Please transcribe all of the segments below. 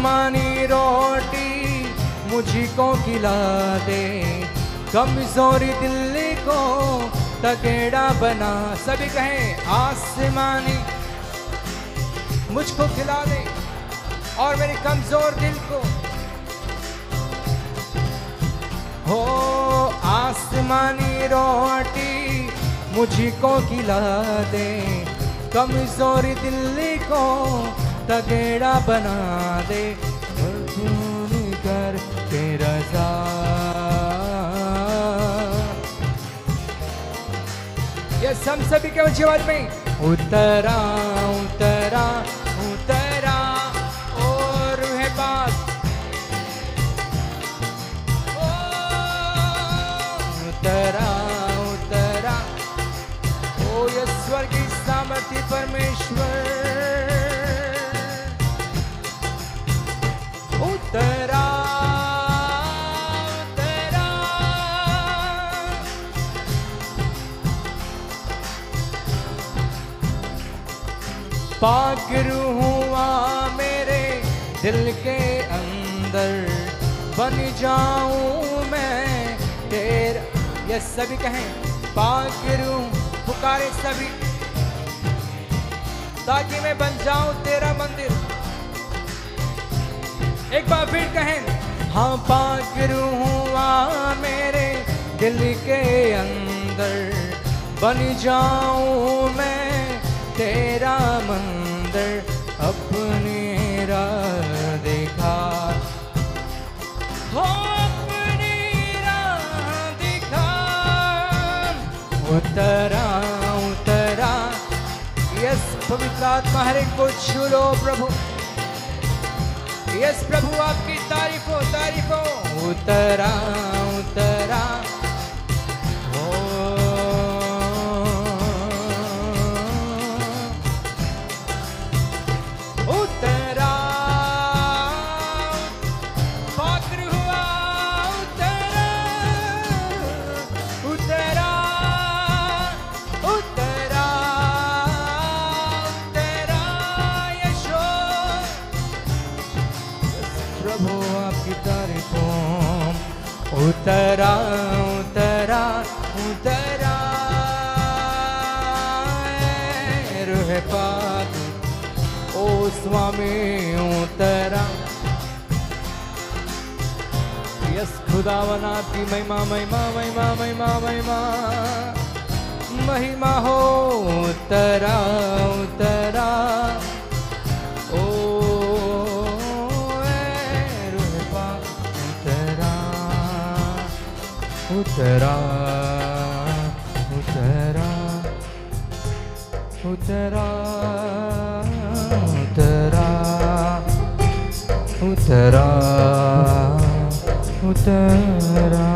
आसमानी रोटी मुझी को खिला दे, कमजोरी दिल को तगड़ा बना। सभी कहें आसमानी मुझको खिला दे और मेरे कमजोर दिल को। हो आसमानी रोटी मुझी को खिला दे, कमजोरी दिल को तगड़ा बना दे। कर के रज़ा ये हम सभी के ऊंची आवाज में उतरा उतरा उतरा और है बात उतरा उतरा ओ ये स्वर्ग की सामर्थ्य परमेश्वर उतरा उतरा पाक रूह हुआ मेरे दिल के अंदर, बन जाऊं मैं तेरा। ये सभी कहें पाक रूह पुकारे सभी, ताकि मैं बन जाऊं तेरा मंदिर। एक बार फिर कहें हाँ पाक रूह हुआ मेरे दिल के अंदर, बन जाऊं मैं तेरा मंदिर। अपनी राह दिखा हो अपनी राह दिखा। उतरा उतरा यस पवित्र आत्मा हर एक को छू लो प्रभु। यस प्रभु आपकी तारीफ हो उतरा उतरा हो उतरा पाक हुआ उतरा उतरा उतरा उतरा यशो प्रभु आपकी तारीफ हो उतरा उतरा उतरा रूह पाक ओ स्वामी उतरा। यस खुदावन आपकी महिमा महिमा महिमा महिमा महिमा महिमा हो उतरा उतरा ओ रूह पाक उतरा उतरा उतरा उतरा उतरा उतरा।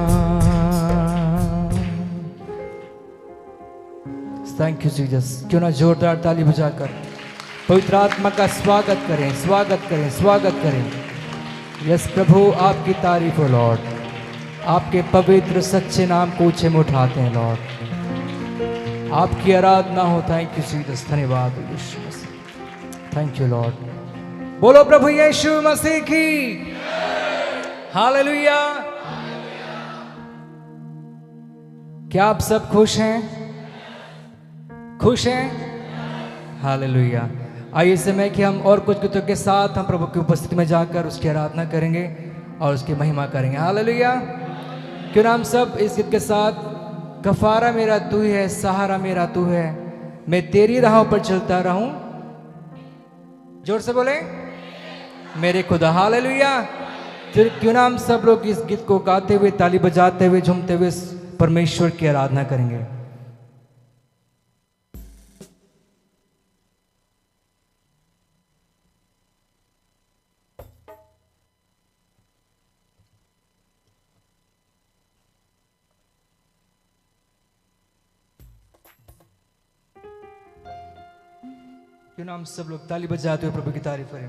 Thank you Jesus. क्यों ना जोरदार ताली बजाकर पवित्र आत्मा का स्वागत करें स्वागत करें स्वागत करें। यस प्रभु आपकी तारीफ हो लॉर्ड, आपके पवित्र सच्चे नाम को ऊंचे में उठाते हैं लॉर्ड, आपकी आराधना हो। Thank you Jesus. धन्यवाद Yeshu Masih. Thank you lord. बोलो प्रभु यीशु मसीह की हालेलुया। क्या आप सब खुश हैं? खुश हैं? हालेलुया। आइए समय कि हम और कुछ गीतों के साथ हम प्रभु की उपस्थिति में जाकर उसकी आराधना करेंगे और उसकी महिमा करेंगे। हालेलुया। क्यों ना हम सब इस गीत के साथ गफारा मेरा तू है, सहारा मेरा तू है, मैं तेरी राहों पर चलता रहूं। जोर से बोले मेरे खुदा। हालेलुया। फिर क्यों ना हम सब लोग इस गीत को गाते हुए, ताली बजाते हुए, झूमते हुए परमेश्वर की आराधना करेंगे। क्यों ना हम सब लोग ताली बजाते हुए प्रभु की तारीफ करें।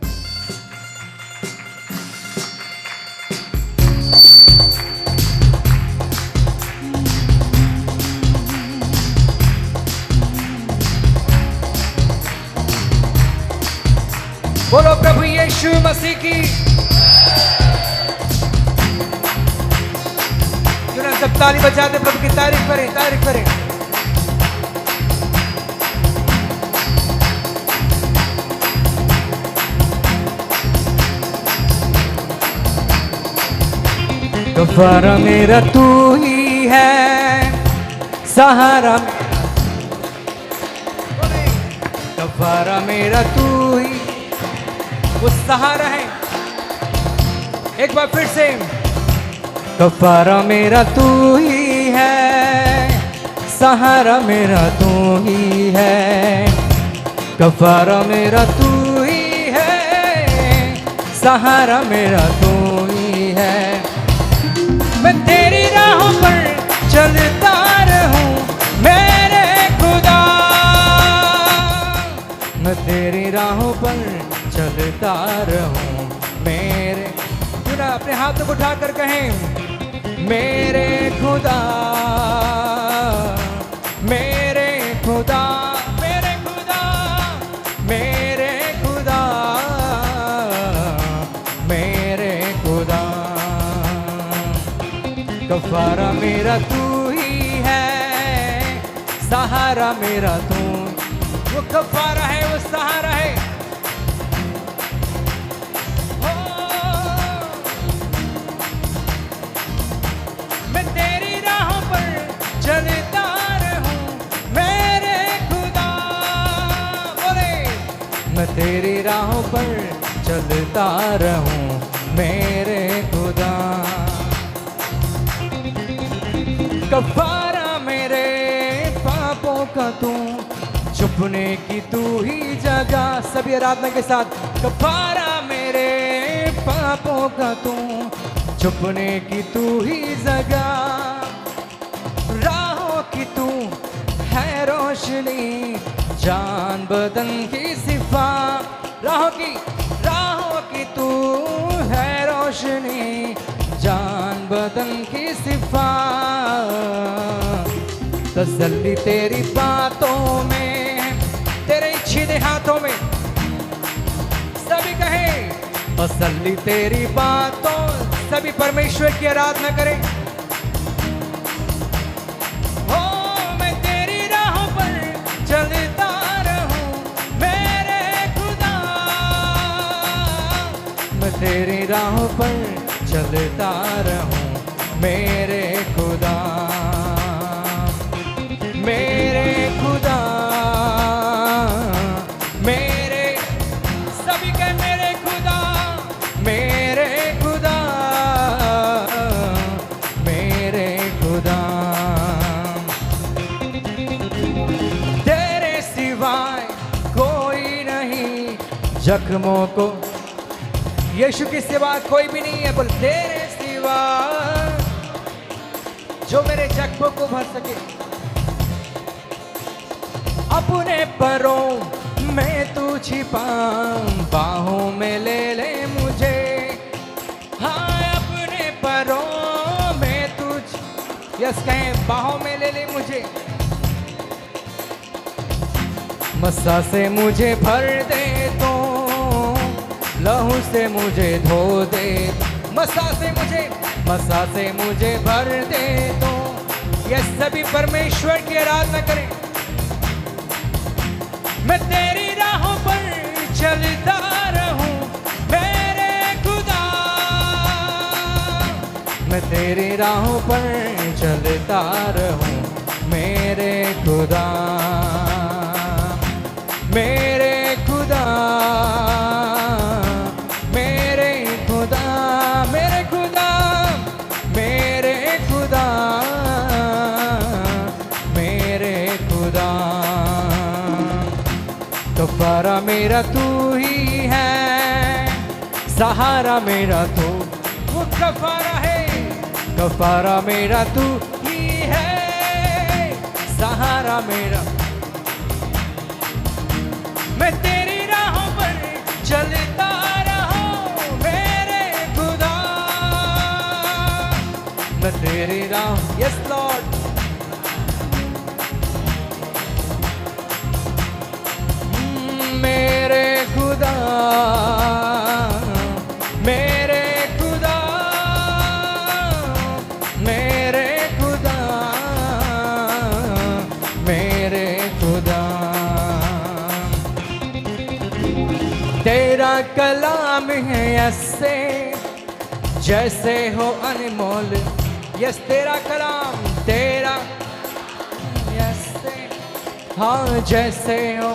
बोलो प्रभु यीशु मसीह की क्यों ना सब ताली बजाते प्रभु की तारीफ करें, तारीफ करें। कफारा मेरा तू ही है, सहारा कफारा मेरा तू ही, वो सहारा है। एक बार फिर से, कफारा मेरा तू ही है, सहारा मेरा तू ही है, कफारा मेरा तू ही है, सहारा मेरा तू ही है। मैं तेरी राहों पर चलता रहूं मेरे खुदा, मैं तेरी राहों पर चलता रहूं मेरे। क्यों ना अपने हाथों को उठाकर कहें, मेरे खुदा, मेरे खुदा, मेरे खुदा, मेरे खुदा, मेरे खुदा। कफारा मेरा तू ही है, सहारा मेरा तू। वो कफारा है, वो सहारा है। हो मैं तेरी राहों पर चलता रहूं मेरे खुदा, बोले मैं तेरी राहों पर चलता रहूं मेरे खुदा। कफारा मेरे पापों का तू, छुपने की तू ही जगह। सभी आराधना के साथ, कफारा मेरे पापों का तू, छुपने की तू ही जगह। राहों की तू है रोशनी, जान बदन की सिफा। राहों की तू है रोशनी, जान बदन की सिफा। तसल्ली तेरी बातों में, तेरे इच्छित हाथों में। सभी कहे तसल्ली तेरी बातों। सभी परमेश्वर की आराधना करें। हो मैं तेरी राहों पर चलता रहूं मेरे खुदा, मैं तेरी राहों पर चलता रहूं मेरे खुदा, मेरे खुदा, मेरे। सभी के मेरे खुदा, मेरे खुदा, मेरे खुदा। तेरे सिवाय कोई नहीं, जख्मों को यीशु के सिवा कोई भी नहीं है। बोल तेरे सिवा जो मेरे जख्मों को भर सके। अपने परों में तू छिपा, बाहों में ले ले मुझे। हाँ अपने परों में तू, यस कहें, बाहों में ले ले मुझे। मस्सा से मुझे भर दे तो, लहू से मुझे धो दे। मस्सा से मुझे भर दे तो। ये सभी परमेश्वर की आराधना करें। मैं तेरी राहों पर चलता रहूं मेरे खुदा, मैं तेरी राहों पर चलता रहूं मेरे खुदा, मेरे खुदा, मेरे खुदा, मेरे खुदा, मेरे खुदा, मेरे खुदा। कफारा मेरा तू ही है, सहारा मेरा तू। वो कफारा है, कफारा मेरा तू ही है, सहारा मेरा। मैं तेरी राहों पर चलता रहूं मेरे खुदा, मैं तेरी राह। यस लॉर्ड, मेरे खुदा, मेरे जैसे जैसे हो अनमोल, यस तेरा कलाम तेरा, यस हाँ जैसे हो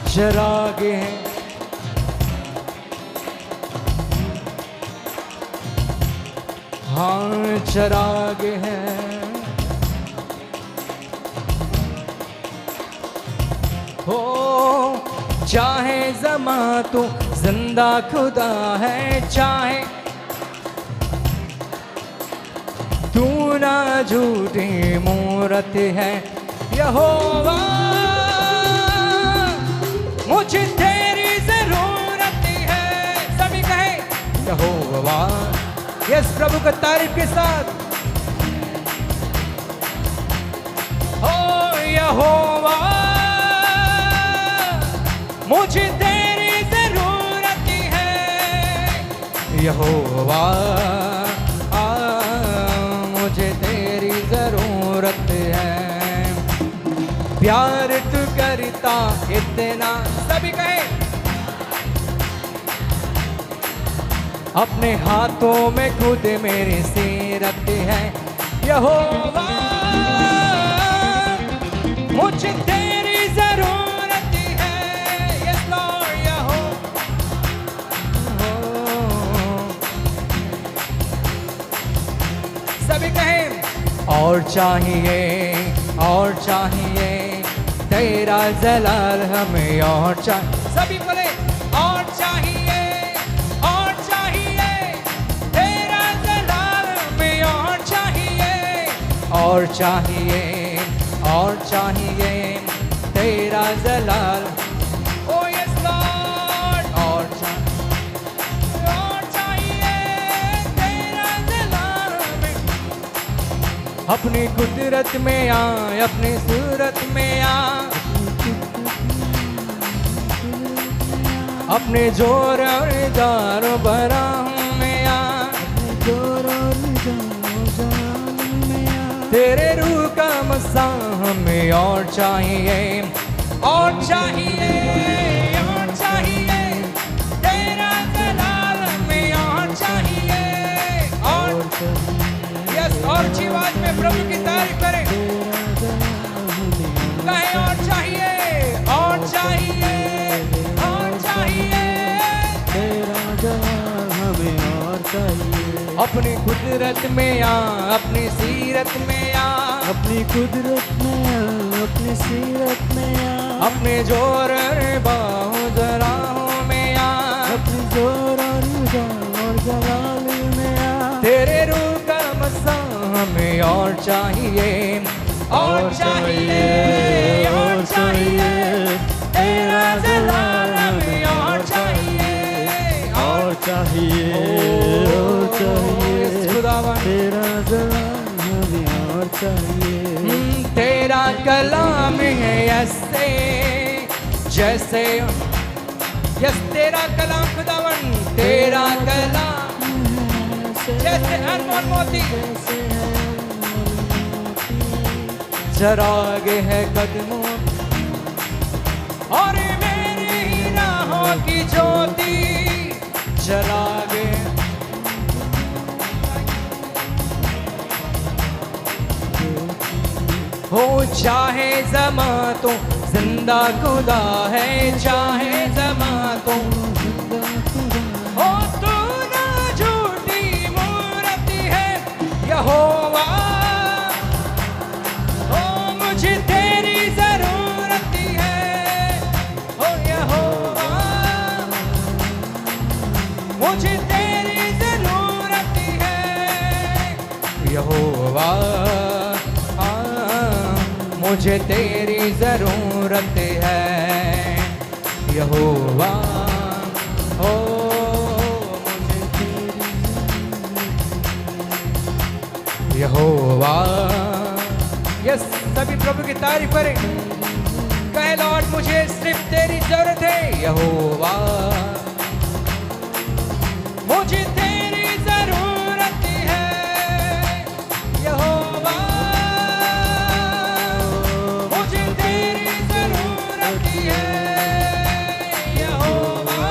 चरागे हैं, हाँ चरागे हैं। हो चाहे ज़मा तू जिंदा खुदा है, चाहे तू ना झूठी मूरत है, यहोवा मुझे तेरी जरूरत है। सभी कहे यहोवा, यस प्रभु का तारीफ के साथ। ओ यहोवा मुझे तेरी जरूरत है, यहोवा मुझे तेरी जरूरत है। प्यार तू करता इतना, सभी कहे अपने हाथों में खुद मेरी सीरत है, यहोवा मुझे तेरी जरूरत है। यस लॉर्ड यहोवा, सभी कहे और चाहिए तेरा जलाल हमें, और चाहिए, सभी बोले और चाहिए तेरा जलाल हमें, और चाहिए तेरा जलाल। ओ यस लॉर्ड, और चाहिए तेरा जलाल हमें। अपनी कुदरत में आ, अपनी सूरत में आ, अपने जोर और जारो बराहों में आ, तेरे रूह का मसा हमें, और चाहिए तेरा जलाल हमें, और चाहिए यस। और अच्छी आवाज में प्रभु की तारीफ करें, कहें और चाहिए तेरा जलाल हमें, और चाहिए। अपनी कुदरत में आ, अपनी सीरत में आ, अपनी कुदरत में आ, अपनी सीरत में आ, अपने जोर बाहों जराहों में आ, अपनी जोर और जलाल में आ, तेरे रूह का मसा हमें, और चाहिए तेरा जलाल हमें, और चाहिए तेरा जलाल हमें, और चाहिए। तेरा कलाम है ऐसे जैसे, यस तेरा कलाम खुदावन, तेरा कलाम जैसे अनमोल मोती, चरागे है कदमों और मेरी राहों की ज्योति, चरागे हो चाहे ज़मा तो जिंदा खुदा है, चाहे ज़मा तो हो तू ना झूठी मूरत है, यहोवा हो मुझे तेरी जरूरत है, हो यहोवा मुझे तेरी जरूरत है, यहोवा मुझे तेरी जरूरत है, यहोवा ओ मुझे तेरी, यहोवा यस। सभी प्रभु की तारीफ करें, कहे लॉर्ड मुझे सिर्फ तेरी जरूरत है, यहोवा मुझे तेरी जरूरत है, यहोवा मुझे तेरी जरूरत है, यहोवा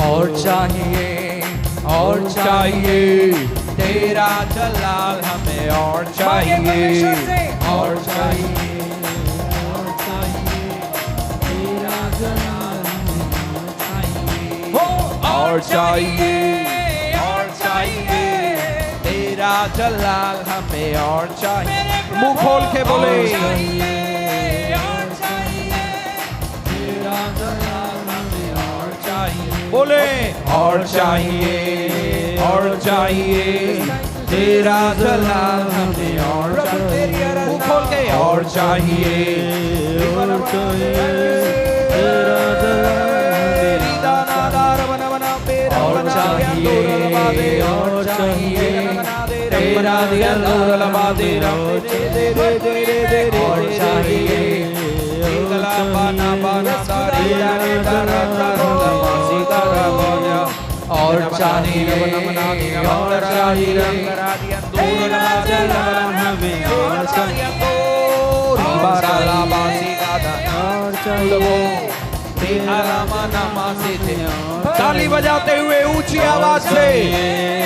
और चाहिए और चाहिए तेरा जलाल हमें और चाहिए और चाहिए और चाहिए तेरा जलाल और चाहिए तेरा जलाल हमें और चाहिए। मुंह खोल के बोले तेरा जलाल हमें और चाहिए। बोले और चाहिए तेरा जलाल हमें और चाहिए। मुंह खोल के और चाहिए तेरा जलाल और चाहिए तेरा जलाल लबा दे और चाहिए और चाहिए ताली बजाते हुए ऊंची आवाज से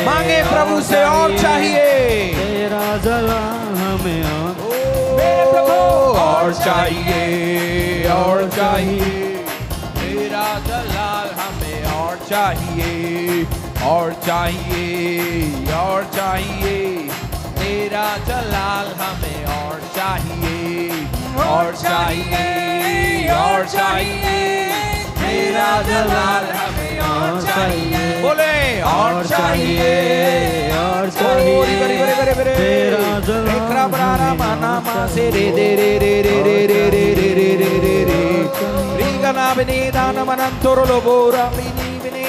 मांगे प्रभु से और चाहिए तेरा जलाल हमें और चाहिए तेरा जलाल हमें और चाहिए तेरा जलाल हमें और चाहिए तेरा जलाल हमें और चाहिए। बोले और चाहिए तेरा जलाल माना मा से रे रे रे रे रे रे रे रे रे रे रे रे रे रीगना बनी दान मनन तोरलो बोरा बिनी बिनी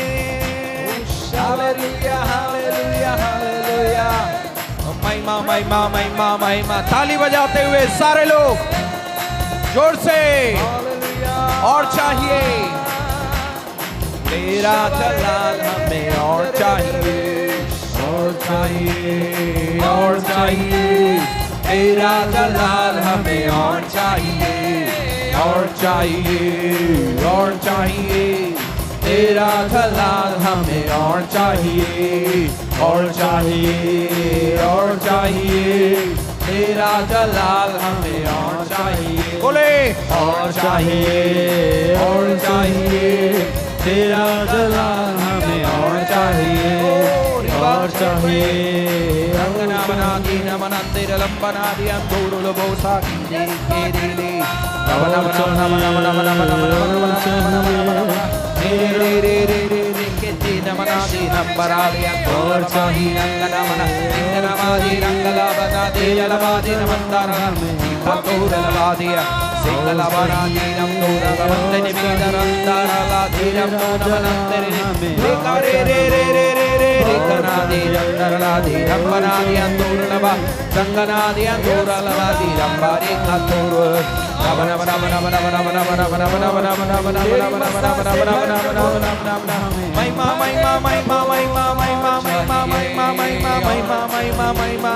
हालेलुया हालेलुया हालेलुया महिमा ताली बजाते हुए सारे लोग जोर से और चाहिए तेरा जलाल हमें और चाहिए तेरा जलाल हमें और चाहिए तेरा जलाल हमें और चाहिए तेरा जलाल हमें और चाहिए। बोले और चाहिए तेरा जलाल हमें और चाहिए रंगना बना दीना मनाते लंबना दिया दूर लो साकी दे के रे बना रे रे रे रे के दीना मना दीना बना दिया और चाहिए रंगना मना दीना मादी रंगला बना दे लबा दीना मंदारा दूर लबा दिया सिंगला बना दीना दूर बंदे ने बीदरंदारा ला दीना नमनते रे रे रे रे रे कना दे रंगला दे रंगना दिया दूर लबा संगना दिया दूर लबा दी रंबारी का दूर बना बना बना बना बना बना बना बना बना बना बना बना बना बना बना बना बना बना महिमा महिमा महिमा महिमा महिमा महिमा महिमा महिमा महिमा महिमा महिमा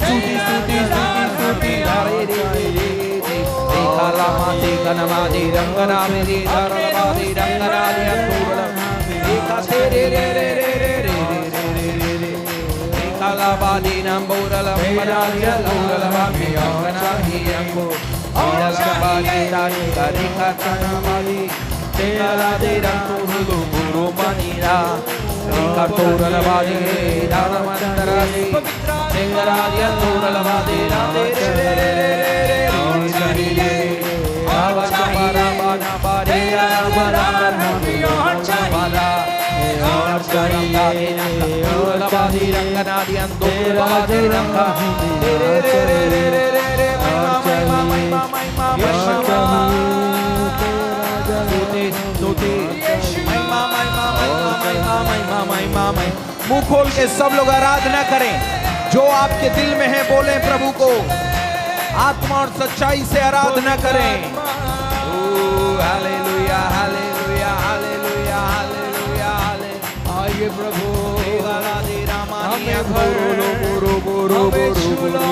स्तुति स्तुति स्तुति स्तुति रे रे रे काला माती कनमादी रंगना मेरी दरबादी रंगना दिया दूर लबा रे रे रे रे रे कालाबादी नंबूरला मनालिया लूरला बियाना ही अंगो कालाबादी तारी तारी कानाबादी तेरा दे रंगुरु गुरु मनीरा कातोरला बादी दाना मंदरा दे तेरा दिया लूरला बादी रे रे रे रे रे बाबा बारा बाना बारिया बारा और चाहिए और चाहिए लबादी रंगना दिया दूर लबादी रंगा रे रे रे रे रे रे रे महिमा महिमा महिमा महिमा स्तुति स्तुति महिमा महिमा महिमा महिमा महिमा महिमा। मुंह खोल के सब लोग आराधना करें जो आपके दिल में है, बोलें प्रभु को आत्मा और सच्चाई से आराधना करें। Hallelujah hallelujah hallelujah hallelujah hallelujah. आइए प्रभु हमें भरो बोरो बोरो बोरो बोरो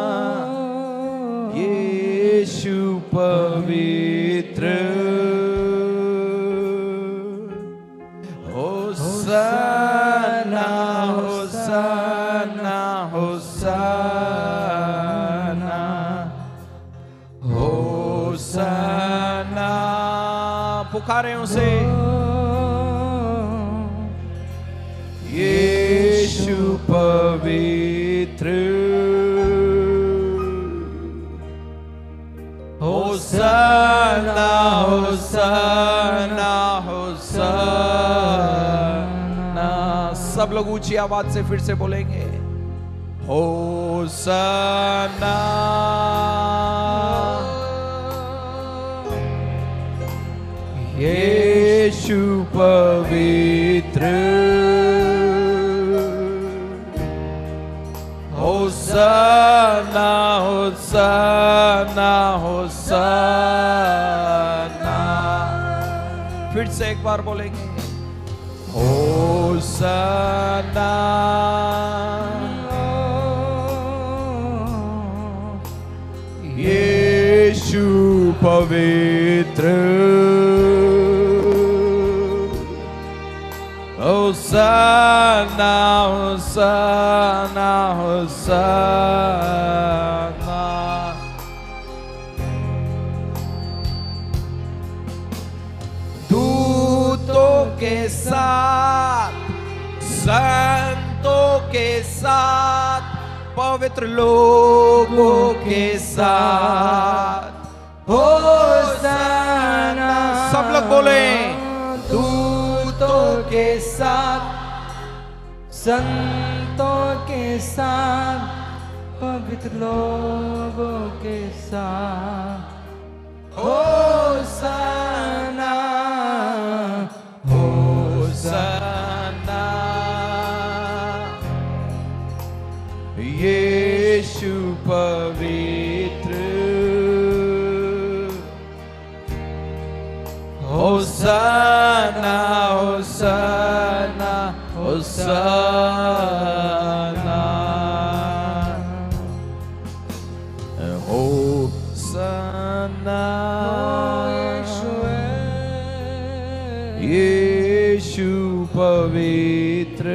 यीशु पवित्र होसाना होसाना होसाना होसाना पुकारे उसे यीशु पवित्र होसाना होसाना होसाना। सब लोग ऊंची आवाज से फिर से बोलेंगे होसाना यीशु पवित्र होसाना होसाना होसाना। फिर से एक बार बोलेंगे होसाना यीशु पवित्र होसाना होसाना होसाना। दूतों के साथ संतों के साथ पवित्र लोगों के साथ होसाना। सब लोग बोले दूतों के साथ संतों के साथ पवित्र लोगों के साथ होसाना होसाना यीशु पवित्र hosanna hosanna hosanna hosanna Yeshu पवित्र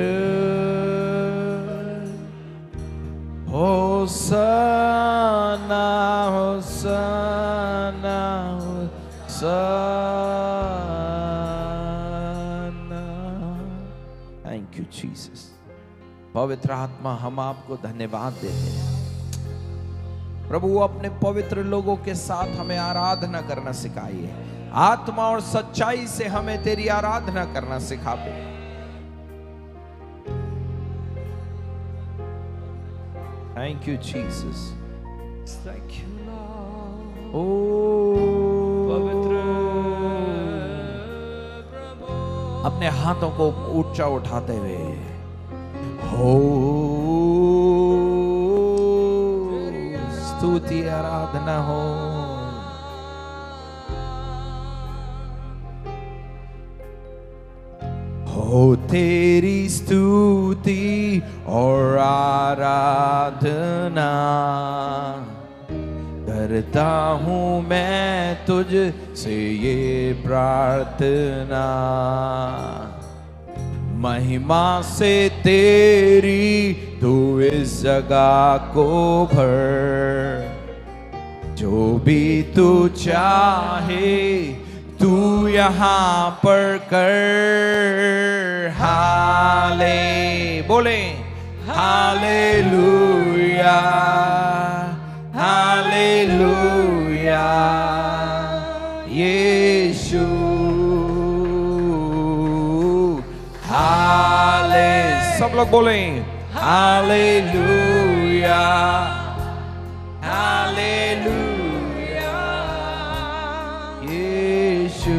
hosanna hosanna hosanna. Thank you Jesus. पवित्र आत्मा हम आपको धन्यवाद देते हैं प्रभु, अपने पवित्र लोगों के साथ हमें आराधना करना सिखाइए। आत्मा और सच्चाई से हमें तेरी आराधना करना सिखावे। Thank you Jesus. Thank you, Lord. ओ पवित्र प्रभु। अपने हाथों को ऊंचा उठाते हुए हो स्तुति आराधना हो तेरी स्तुति और आराधना करता हूँ मैं तुझ से ये प्रार्थना। महिमा से तेरी तू इस जगह को भर, जो भी तू चाहे तू यहाँ पर कर। हाले बोले हालेलुया हालेलुया यीशु हाले। सब लोग बोले हालेलुया हालेलुया यीशु।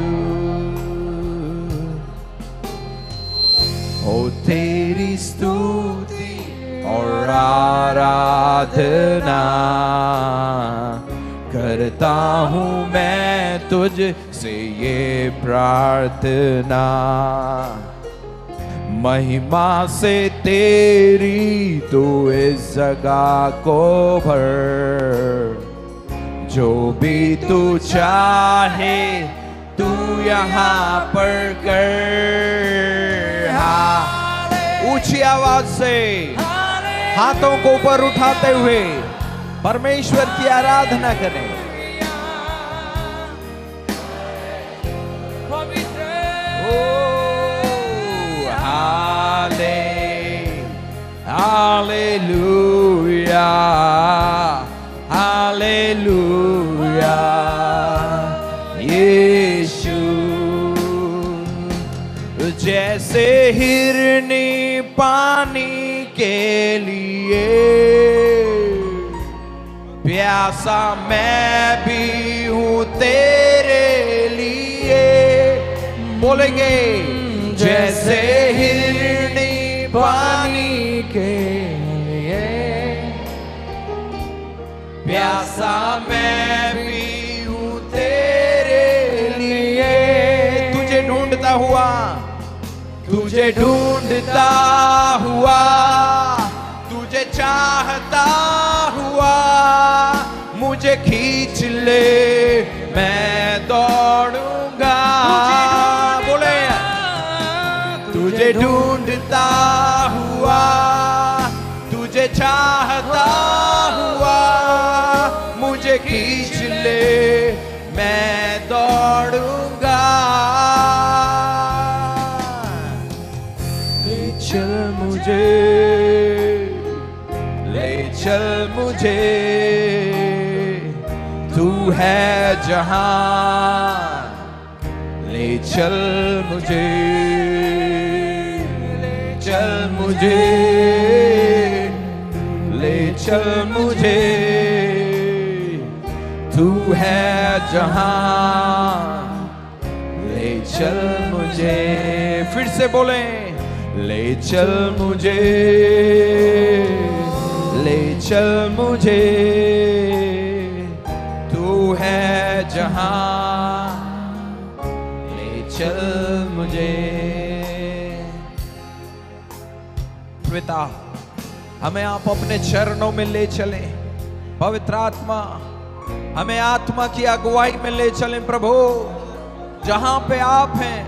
ओ तेरी स्तुति और आराधना करता हूँ मैं तुझ से ये प्रार्थना। महिमा से तेरी तू इस जगह को भर, जो भी तू चाहे तू यहाँ पर कर। हाँ, ऊंची आवाज से हाथों को ऊपर उठाते हुए परमेश्वर की आराधना करें। हालेलुया, हालेलुया, यीशु। जैसे हिरनी पानी के लिए प्यासा मैं भी हूँ तेरे लिए। बोलेंगे जैसे हिरनी पानी के लिए प्यासा मैं भी हूँ तेरे लिए। तुझे ढूंढता हुआ, तुझे ढूंढता हुआ, तुझे चाहता हुआ, मुझे खींच ले मैं दौड़ूंगा। बोले तुझे ढूंढता हुआ, तुझे चाहता हुआ, मुझे खींच ले मैं दौड़ूंगा। ले चल मुझे, ले चल मुझे, तू है जहां। ले चल मुझे, चल मुझे, ले चल मुझे, तू है जहां। ले चल मुझे, फिर से बोले ले चल मुझे, ले चल मुझे, तू है जहां। ले चल मुझे। पिता, हमें आप अपने चरणों में ले चलें। पवित्र आत्मा, हमें आत्मा की अगुवाई में ले चलें प्रभु। जहां पे आप हैं,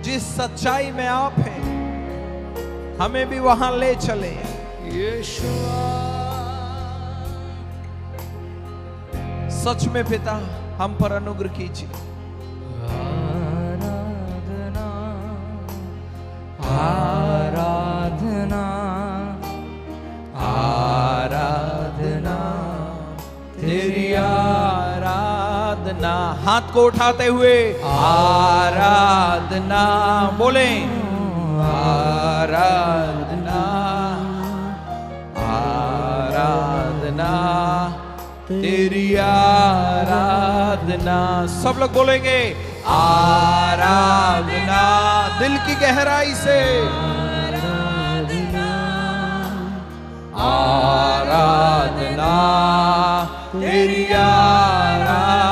जिस सच्चाई में आप हैं, हमें भी वहां ले चलें। यीशुआ, सच में पिता हम पर अनुग्रह कीजिए। आराधना, आराधना, आराधना, तेरी आराधना। हाथ को उठाते हुए आराधना बोले, आराधना, आराधना, तेरी आराधना। सब लोग बोलेंगे आराधना दिल की गहराई से। आराधना, तेरी आराधना।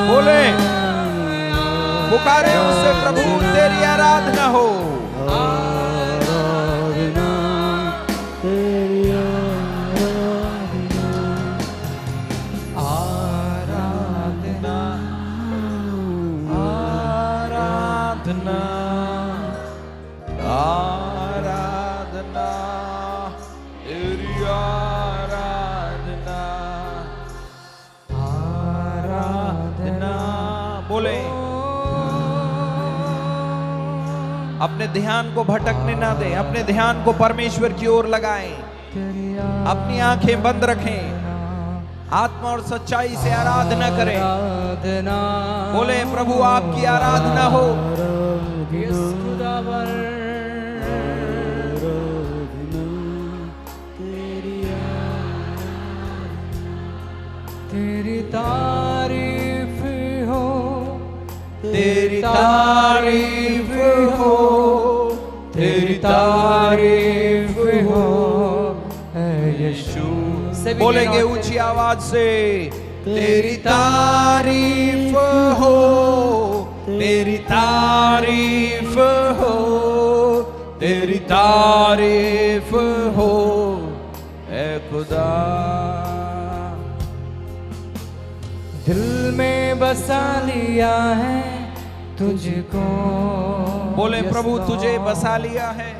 बोले, पुकारे उससे प्रभु तेरी आराधना हो। आराधना, तेरी आराधना, आराधना, आराधना, तेरी आराधना, आराधना। बोले, अपने ध्यान को भटकने ना दें, अपने ध्यान को परमेश्वर की ओर लगाएं। अपनी आंखें बंद रखें, आत्मा और सच्चाई से आराधना करें। बोले, प्रभु आपकी आराधना हो। तेरी तारीफ हो, तेरी तारीफ हो, तेरी तारीफ हो यीशु। बोलेंगे ऊंची आवाज से, तेरी तारीफ हो, तेरी तारीफ हो, तेरी तारीफ हो खुदा। दिल में बसा लिया है तुझको, बोले Yes, प्रभु Lord. तुझे बसा लिया है,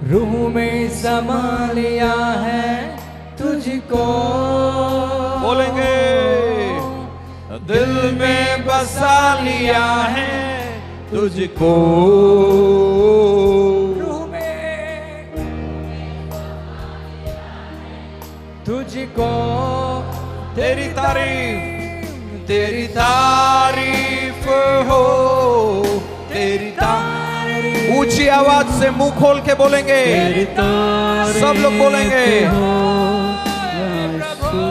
रूह में समा लिया है तुझको। बोलेंगे दिल में बसा लिया है तुझको। रूह में तुझको, तेरी तारीफ, तेरी तारीफ हो, तेरी तारीफ। ऊंची आवाज से मुंह खोल के बोलेंगे, सब लोग बोलेंगे,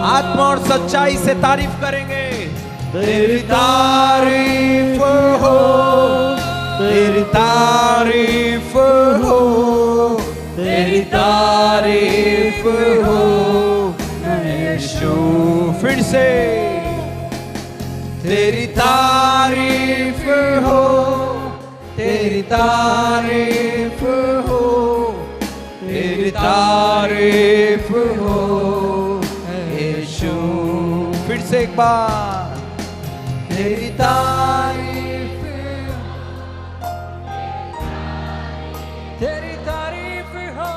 आत्मा और सच्चाई से तारीफ करेंगे। तेरी तारीफ हो, तेरी तारीफ हो, तेरी तारीफ हो यीशु। फिर से तेरी तारीफ हो, तेरी तारीफ हो, तेरी तारीफ हो यीशु। फिर से एक बार, तेरी तारीफ, तेरी तारीफ हो।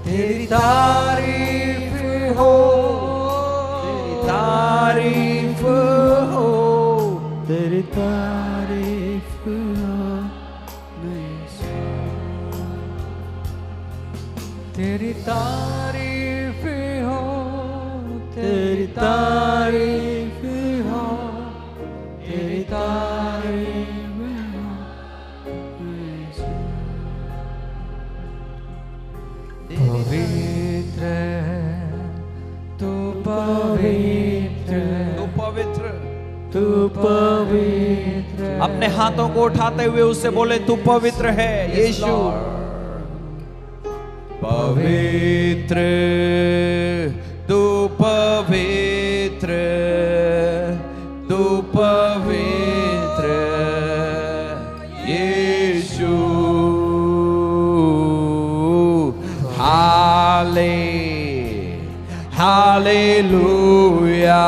तेरी तारीफ हो, तेरी तारीफ हो, तेरी तारीफ हो यीशु। तेरी तारीफ हो, तेरी तारीफ हो, तेरी तारीफ हो यीशु। पवित्र है तू, पवित्र तू पवित्र। तू पवित्र है। अपने हाथों को उठाते हुए उससे बोले तू पवित्र है यीशु। पवित्र, तू पवित्र, तू पवित्र यीशु। हालेलुया,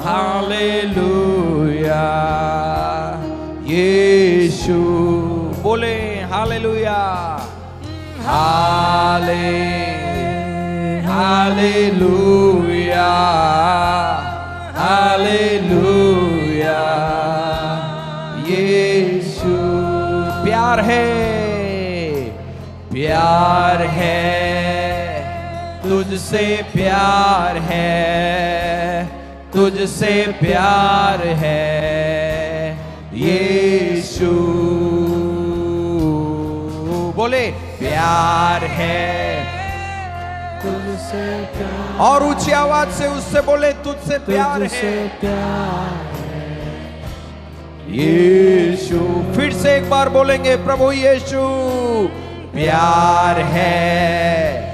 हालेलुया यीशु। बोले हालेलुया, हालेलुया, हालेलुया यीशु। प्यार है, प्यार है, तुझसे प्यार है, तुझसे प्यार है यीशु। बोले प्यार है, तुझसे प्यार, और ऊंची आवाज से उससे बोले तुझसे प्यार तुझसे है प्यार यीशु। फिर से एक बार बोलेंगे प्रभु यीशु, प्यार है,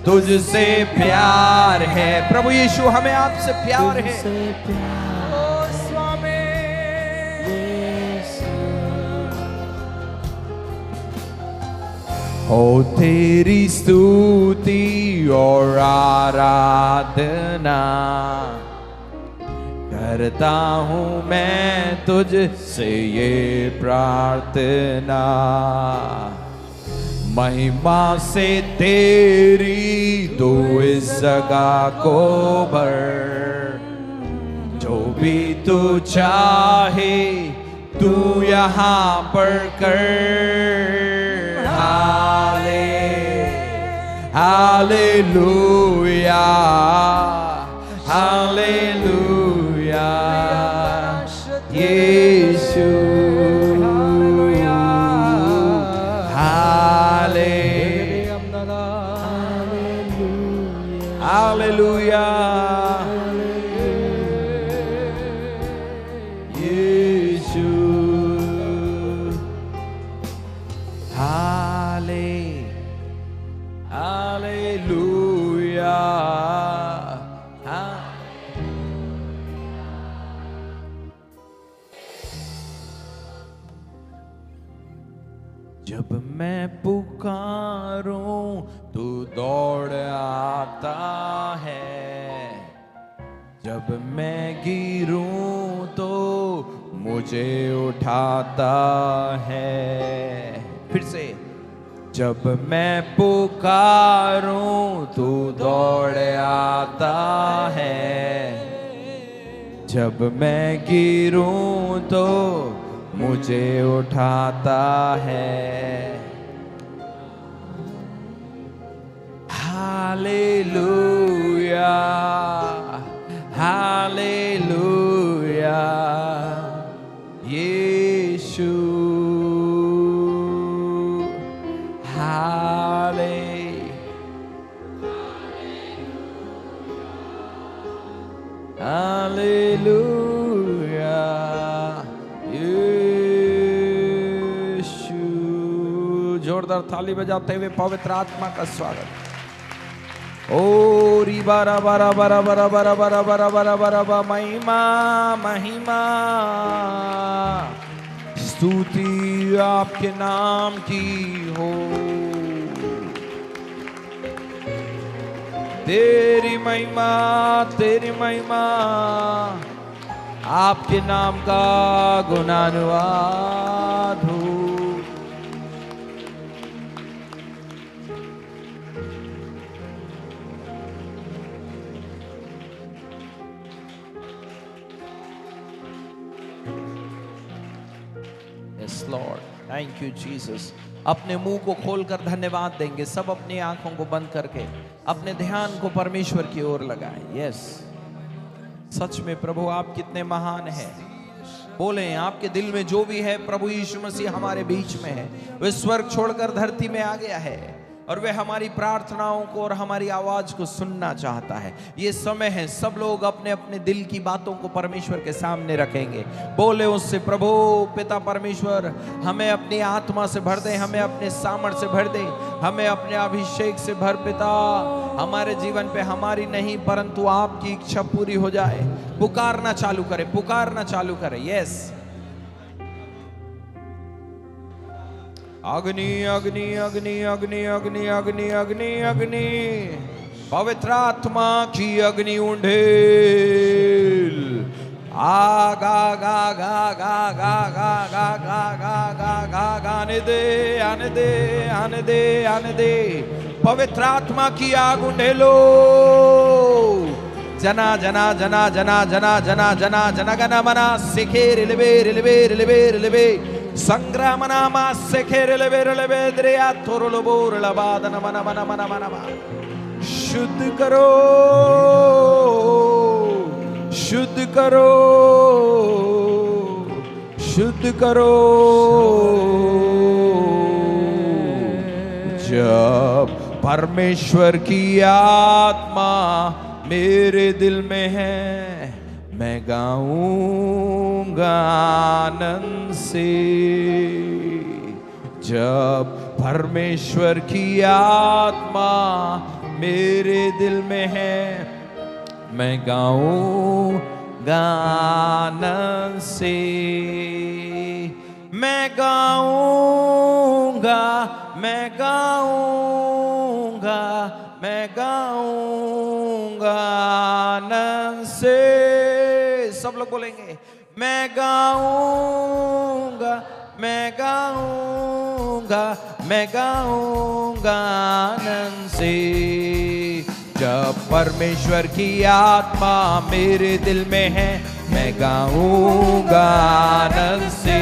तुझसे प्यार है। प्रभु यीशु हमें आपसे प्यार है। तुझसे प्यार ओ स्वामी। यीशु। हो तेरी स्तुति और आराधना करता हूँ मैं तुझसे ये प्रार्थना। महिमा से तेरी तू इस जगह को भर, जो भी तू चाहे तू यहाँ पर कर। हालेलुया, हालेलुया यीशु। हालेलुया यीशु। हालेलुया। जब मैं पुकारूं तू दौड़ आता है, जब मैं गिरूं तो मुझे उठाता है। फिर से, जब मैं पुकारूं तू दौड़ आता है, जब मैं गिरूं तो मुझे उठाता है। हालेलुया, हालेलुया, यीशु, हालेलुया, यीशु। जोरदार ताली बजाते हुए पवित्र आत्मा का स्वागत। ओ री बारा बारा बारा बारा बारा बारा बारा बारा बारा महिमा महिमा, स्तुति आपके नाम की हो। तेरी महिमा, तेरी महिमा, आपके नाम का गुणानुवाद हो। Yes, Lord. Thank you, Jesus. अपने मुंह को खोलकर धन्यवाद देंगे। सब अपनी आंखों को बंद करके अपने ध्यान को परमेश्वर की ओर लगाएं। यस, सच में प्रभु आप कितने महान हैं। बोलें, आपके दिल में जो भी है, प्रभु यीशु मसीह हमारे बीच में है। वह स्वर्ग छोड़कर धरती में आ गया है और वह हमारी प्रार्थनाओं को और हमारी आवाज को सुनना चाहता है। ये समय है, सब लोग अपने अपने दिल की बातों को परमेश्वर के सामने रखेंगे। बोले उससे, प्रभु पिता परमेश्वर, हमें अपनी आत्मा से भर दे, हमें अपने सामर्थ से भर दे, हमें अपने अभिषेक से भर। पिता, हमारे जीवन पे हमारी नहीं परंतु आपकी इच्छा पूरी हो जाए। पुकारना चालू करे, पुकारना चालू करे। यस, अग्नि अग्नि अग्नि अग्नि अग्नि अग्नि अग्नि अग्नि, पवित्र आत्मा की अग्नि उंडेल। आग आग आग आग आग आग आग आग आग आग आग, आने दे आने दे आने दे आने दे। पवित्र आत्मा की आग उंडेलो। जना जना जना जना जना जना जना जना गना मना सिखे रिलबे रिलबे रिलबे रिलबे संग्रामनामा सेखेर लेबे लेबे द्रिया थोरलो बोर लबादन मना मना मना मना। शुद्ध करो, शुद्ध करो, शुद्ध करो। जब परमेश्वर की आत्मा मेरे दिल में है, मैं गाऊंगा आनंद से। जब परमेश्वर की आत्मा मेरे दिल में है, मैं गाऊंगा आनंद से। मैं गाऊंगा, मैं गाऊंगा, मैं गाऊंगा आनंद से। सब लोग बोलेंगे, मैं गाऊंगा, मैं गाऊंगा, मैं गाऊंगा आनंद से। जब परमेश्वर की आत्मा मेरे दिल में है, मैं गाऊंगा आनंद से।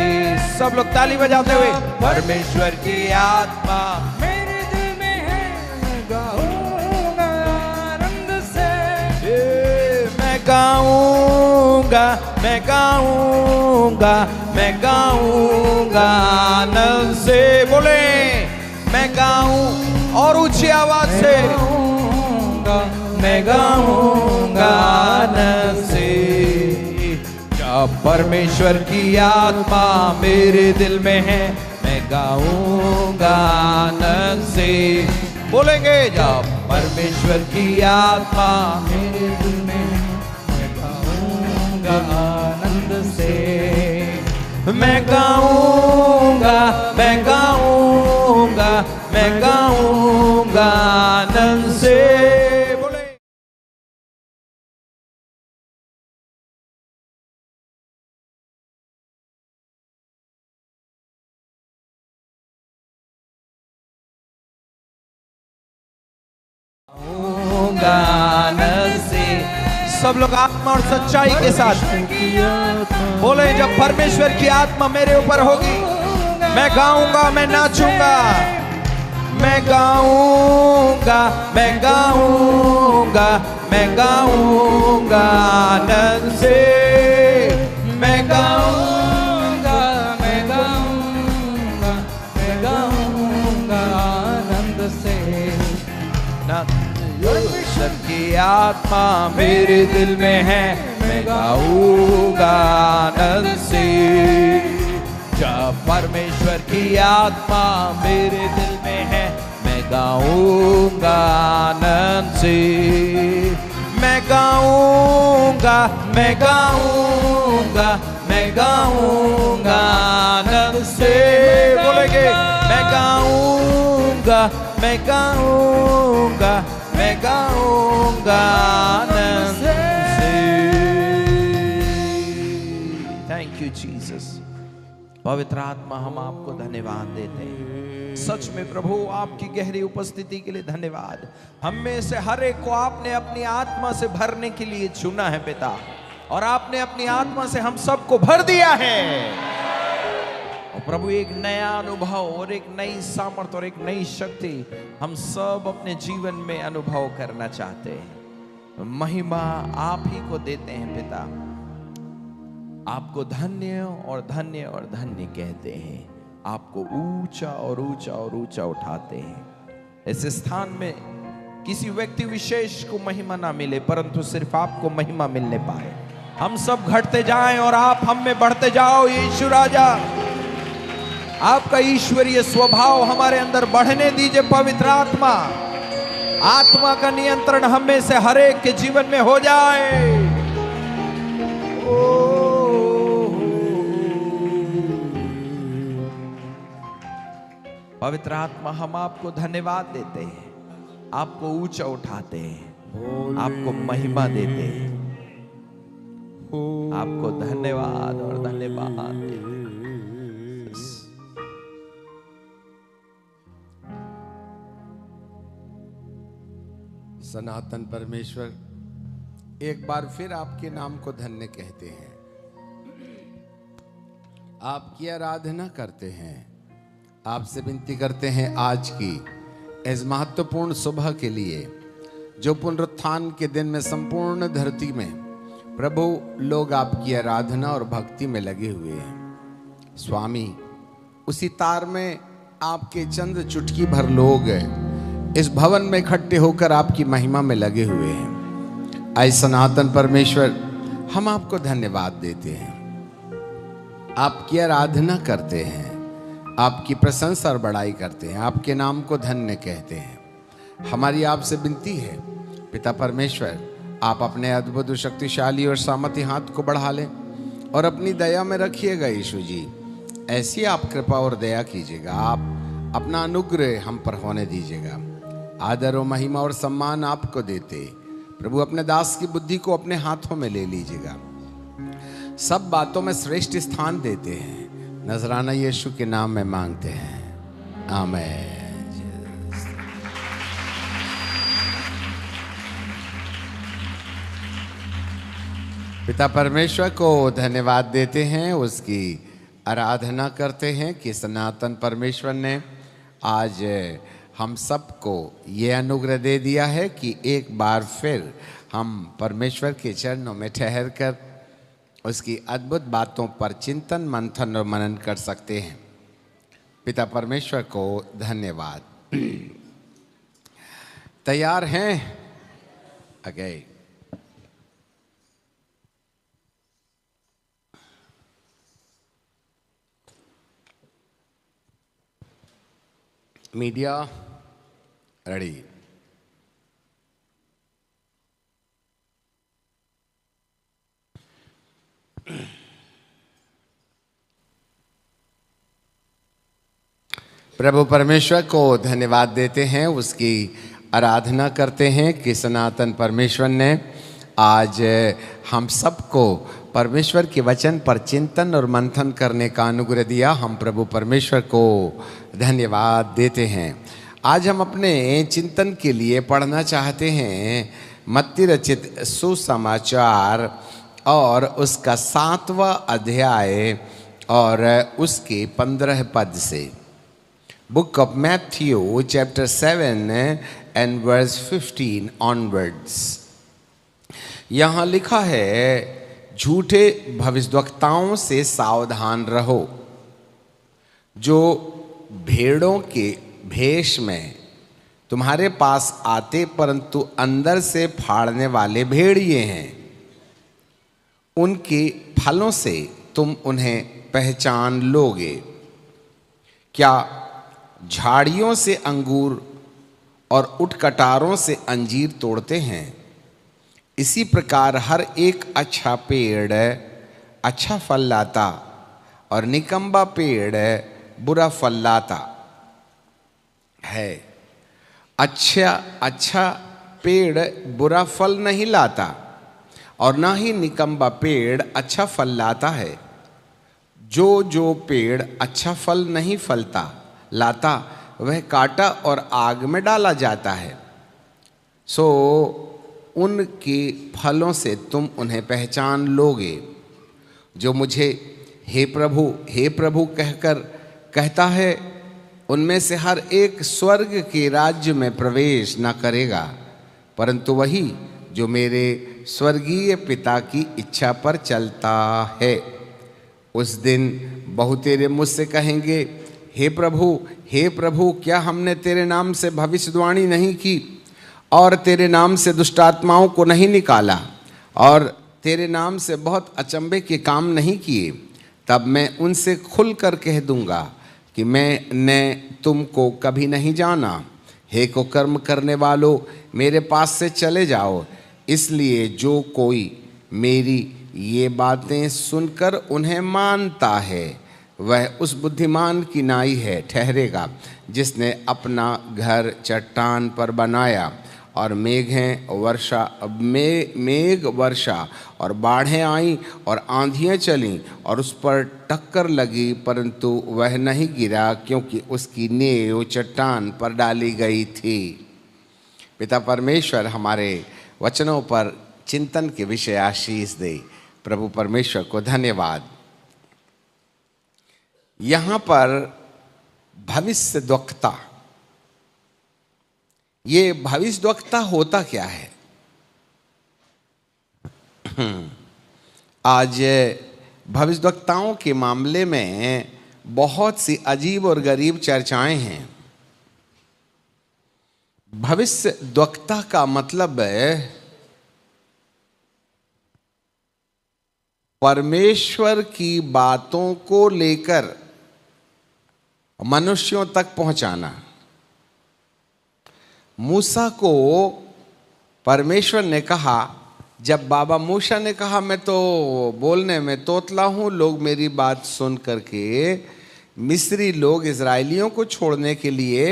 सब लोग ताली बजाते हुए, परमेश्वर की आत्मा मेरे दिल में है, मैं गाऊंगा आनंद से। मैं गाऊंगा, मैं गाऊंगा, मैं गाऊंगा आनंद से। बोले, मैं गाऊं और ऊंची आवाज से, मैं गाऊंगा आनंद से। जब परमेश्वर की आत्मा मेरे दिल में है, मैं गाऊंगा आनंद से। बोलेंगे, जब परमेश्वर की आत्मा मेरे दिल में है, मैं गाऊंगा आनंद से। मैं गाऊंगा, मैं गाऊंगा, मैं गाऊंगा आनंद से। बोले आनंद से। सब लोग आत्मा और सच्चाई के साथ बोले, जब परमेश्वर की आत्मा मेरे ऊपर होगी, मैं गाऊंगा, मैं नाचूंगा, मैं गाऊंगा, मैं गाऊंगा, मैं गाऊंगा आनंद से। मैं गाऊंगा, मैं गाऊंगा, मैं गाऊंगा आनंद से। परमेश्वर की आत्मा मेरे दिल में है, मैं गाऊंगा आनंद से। जब परमेश्वर की आत्मा मेरे दिल में है, मैं गाऊंगा आनंद से। मैं गाऊंगा, मैं गाऊंगा, मैं गाऊंगा आनंद से। बोलेंगे, मैं गाऊंगा, मैं गाऊंगा, मैं गाऊंगा आनंद से। Thank you Jesus. पवित्र आत्मा, हम आपको धन्यवाद देते हैं। सच में प्रभु, आपकी गहरी उपस्थिति के लिए धन्यवाद। हम में से हर एक को आपने अपनी आत्मा से भरने के लिए चुना है पिता, और आपने अपनी आत्मा से हम सबको भर दिया है। और प्रभु, एक नया अनुभव और एक नई सामर्थ और एक नई शक्ति हम सब अपने जीवन में अनुभव करना चाहते हैं। महिमा आप ही को देते हैं पिता। आपको धन्य और धन्य और धन्य कहते हैं। आपको ऊंचा और ऊंचा और ऊंचा उठाते हैं। इस स्थान में किसी व्यक्ति विशेष को महिमा ना मिले, परंतु सिर्फ आपको महिमा मिलने पाए। हम सब घटते जाएं और आप हम में बढ़ते जाओ। यीशु राजा, आपका ईश्वरीय स्वभाव हमारे अंदर बढ़ने दीजिए। पवित्र आत्मा, आत्मा का नियंत्रण हम में से हर एक के जीवन में हो जाए। पवित्र आत्मा, हम आपको धन्यवाद देते हैं, आपको ऊंचा उठाते हैं, आपको महिमा देते हैं, आपको धन्यवाद और धन्यवाद देते हैं। सनातन परमेश्वर, एक बार फिर आपके नाम को धन्य कहते हैं, आपकी आराधना करते हैं, आपसे विनती करते हैं आज की इस महत्वपूर्ण सुबह के लिए, जो पुनरुत्थान के दिन में संपूर्ण धरती में प्रभु लोग आपकी आराधना और भक्ति में लगे हुए हैं। स्वामी, उसी तार में आपके चंद चुटकी भर लोग इस भवन में इकट्ठे होकर आपकी महिमा में लगे हुए हैं। आए सनातन परमेश्वर, हम आपको धन्यवाद देते हैं, आपकी आराधना करते हैं, आपकी प्रशंसा और बड़ाई करते हैं, आपके नाम को धन्य कहते हैं। हमारी आपसे विनती है पिता परमेश्वर, आप अपने अद्भुत शक्तिशाली और सामर्थ्य हाथ को बढ़ा लें और अपनी दया में रखिएगा। यीशु जी, ऐसी आप कृपा और दया कीजिएगा, आप अपना अनुग्रह हम पर होने दीजिएगा। आदर और महिमा और सम्मान आपको देते प्रभु, अपने दास की बुद्धि को अपने हाथों में ले लीजिएगा। सब बातों में श्रेष्ठ स्थान देते हैं। नजराना यीशु के नाम में मांगते हैं, आमीन। पिता परमेश्वर को धन्यवाद देते हैं, उसकी आराधना करते हैं कि सनातन परमेश्वर ने आज हम सबको ये अनुग्रह दे दिया है कि एक बार फिर हम परमेश्वर के चरणों में ठहर कर उसकी अद्भुत बातों पर चिंतन, मंथन और मनन कर सकते हैं। पिता परमेश्वर को धन्यवाद। तैयार हैं? अगे मीडिया रेडी। प्रभु परमेश्वर को धन्यवाद देते हैं, उसकी आराधना करते हैं कि सनातन परमेश्वर ने आज हम सबको परमेश्वर के वचन पर चिंतन और मंथन करने का अनुग्रह दिया। हम प्रभु परमेश्वर को धन्यवाद देते हैं। आज हम अपने चिंतन के लिए पढ़ना चाहते हैं मत्ती रचित सुसमाचार और उसका 7वां अध्याय और उसके 15 पद से। Book of Matthew chapter 7 and verse 15 onwards। यहाँ लिखा है, झूठे भविष्यद्वक्ताओं से सावधान रहो, जो भेड़ों के भेष में तुम्हारे पास आते परंतु अंदर से फाड़ने वाले भेड़िए हैं। उनके फलों से तुम उन्हें पहचान लोगे। क्या झाड़ियों से अंगूर और उटकटारों से अंजीर तोड़ते हैं? इसी प्रकार हर एक अच्छा पेड़ अच्छा फल लाता और निकम्बा पेड़ बुरा फल लाता है। अच्छा पेड़ बुरा फल नहीं लाता और ना ही निकम्बा पेड़ अच्छा फल लाता है। जो पेड़ अच्छा फल नहीं लाता वह काटा और आग में डाला जाता है। सो उनके फलों से तुम उन्हें पहचान लोगे। जो मुझे हे प्रभु कहकर कहता है, उनमें से हर एक स्वर्ग के राज्य में प्रवेश न करेगा, परंतु वही जो मेरे स्वर्गीय पिता की इच्छा पर चलता है। उस दिन बहुतेरे मुझसे कहेंगे, हे प्रभु क्या हमने तेरे नाम से भविष्यवाणी नहीं की और तेरे नाम से दुष्टात्माओं को नहीं निकाला और तेरे नाम से बहुत अचंभे के काम नहीं किए? तब मैं उनसे खुलकर कह दूंगा कि मैंने तुमको कभी नहीं जाना। हे कुकर्म करने वालों, मेरे पास से चले जाओ। इसलिए जो कोई मेरी ये बातें सुनकर उन्हें मानता है, वह उस बुद्धिमान की नाई है ठहरेगा, जिसने अपना घर चट्टान पर बनाया और मेघ वर्षा और बाढ़ें आईं और आंधियां चलीं और उस पर टक्कर लगी, परंतु वह नहीं गिरा, क्योंकि उसकी नींव चट्टान पर डाली गई थी। पिता परमेश्वर हमारे वचनों पर चिंतन के विषय आशीष दे। प्रभु परमेश्वर को धन्यवाद। यहाँ पर भविष्यद्वक्ता, ये भविष्यद्वक्ता होता क्या है? आज भविष्यद्वक्ताओं के मामले में बहुत सी अजीब और गरीब चर्चाएं हैं। भविष्यद्वक्ता का मतलब है परमेश्वर की बातों को लेकर मनुष्यों तक पहुंचाना। मूसा को परमेश्वर ने कहा, जब बाबा मूसा ने कहा मैं तो बोलने में तोतला हूँ, लोग मेरी बात सुन करके मिस्री लोग इजराइलियों को छोड़ने के लिए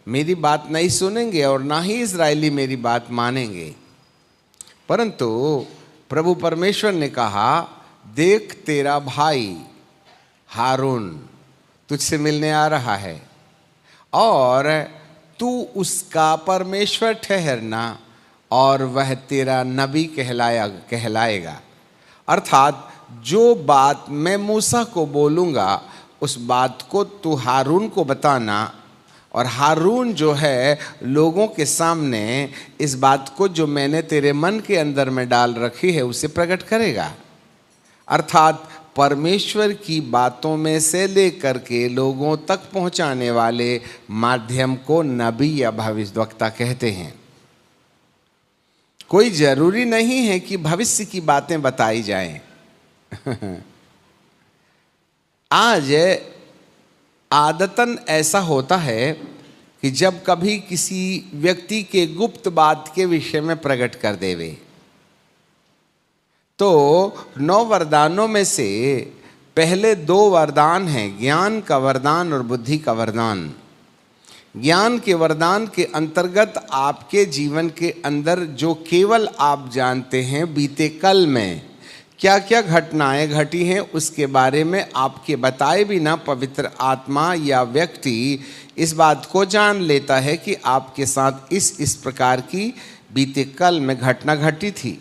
मेरी बात नहीं सुनेंगे और ना ही इजराइली मेरी बात मानेंगे। परंतु प्रभु परमेश्वर ने कहा, देख तेरा भाई हारून तुझसे मिलने आ रहा है और तू उसका परमेश्वर ठहरना और वह तेरा नबी कहलाएगा। अर्थात जो बात मैं मूसा को बोलूँगा उस बात को तू हारून को बताना, और हारून जो है लोगों के सामने इस बात को जो मैंने तेरे मन के अंदर में डाल रखी है उसे प्रकट करेगा। अर्थात परमेश्वर की बातों में से लेकर के लोगों तक पहुंचाने वाले माध्यम को नबी या भविष्यद्वक्ता कहते हैं। कोई जरूरी नहीं है कि भविष्य की बातें बताई जाएं। आज आदतन ऐसा होता है कि जब कभी किसी व्यक्ति के गुप्त बात के विषय में प्रकट कर देवे, तो 9 वरदानों में से पहले 2 वरदान हैं, ज्ञान का वरदान और बुद्धि का वरदान। ज्ञान के वरदान के अंतर्गत आपके जीवन के अंदर जो केवल आप जानते हैं बीते कल में क्या क्या घटनाएं घटी हैं उसके बारे में आपके बताए बिना पवित्र आत्मा या व्यक्ति इस बात को जान लेता है कि आपके साथ इस प्रकार की बीते कल में घटना घटी थी।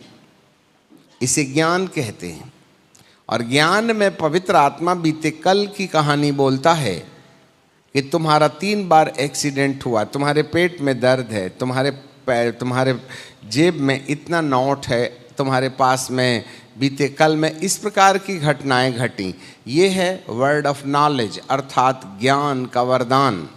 इसे ज्ञान कहते हैं। और ज्ञान में पवित्र आत्मा बीते कल की कहानी बोलता है कि तुम्हारा 3 बार एक्सीडेंट हुआ, तुम्हारे पेट में दर्द है, तुम्हारे जेब में इतना नोट है, तुम्हारे पास में बीते कल में इस प्रकार की घटनाएं घटी। ये है वर्ड ऑफ नॉलेज, अर्थात ज्ञान का वरदान।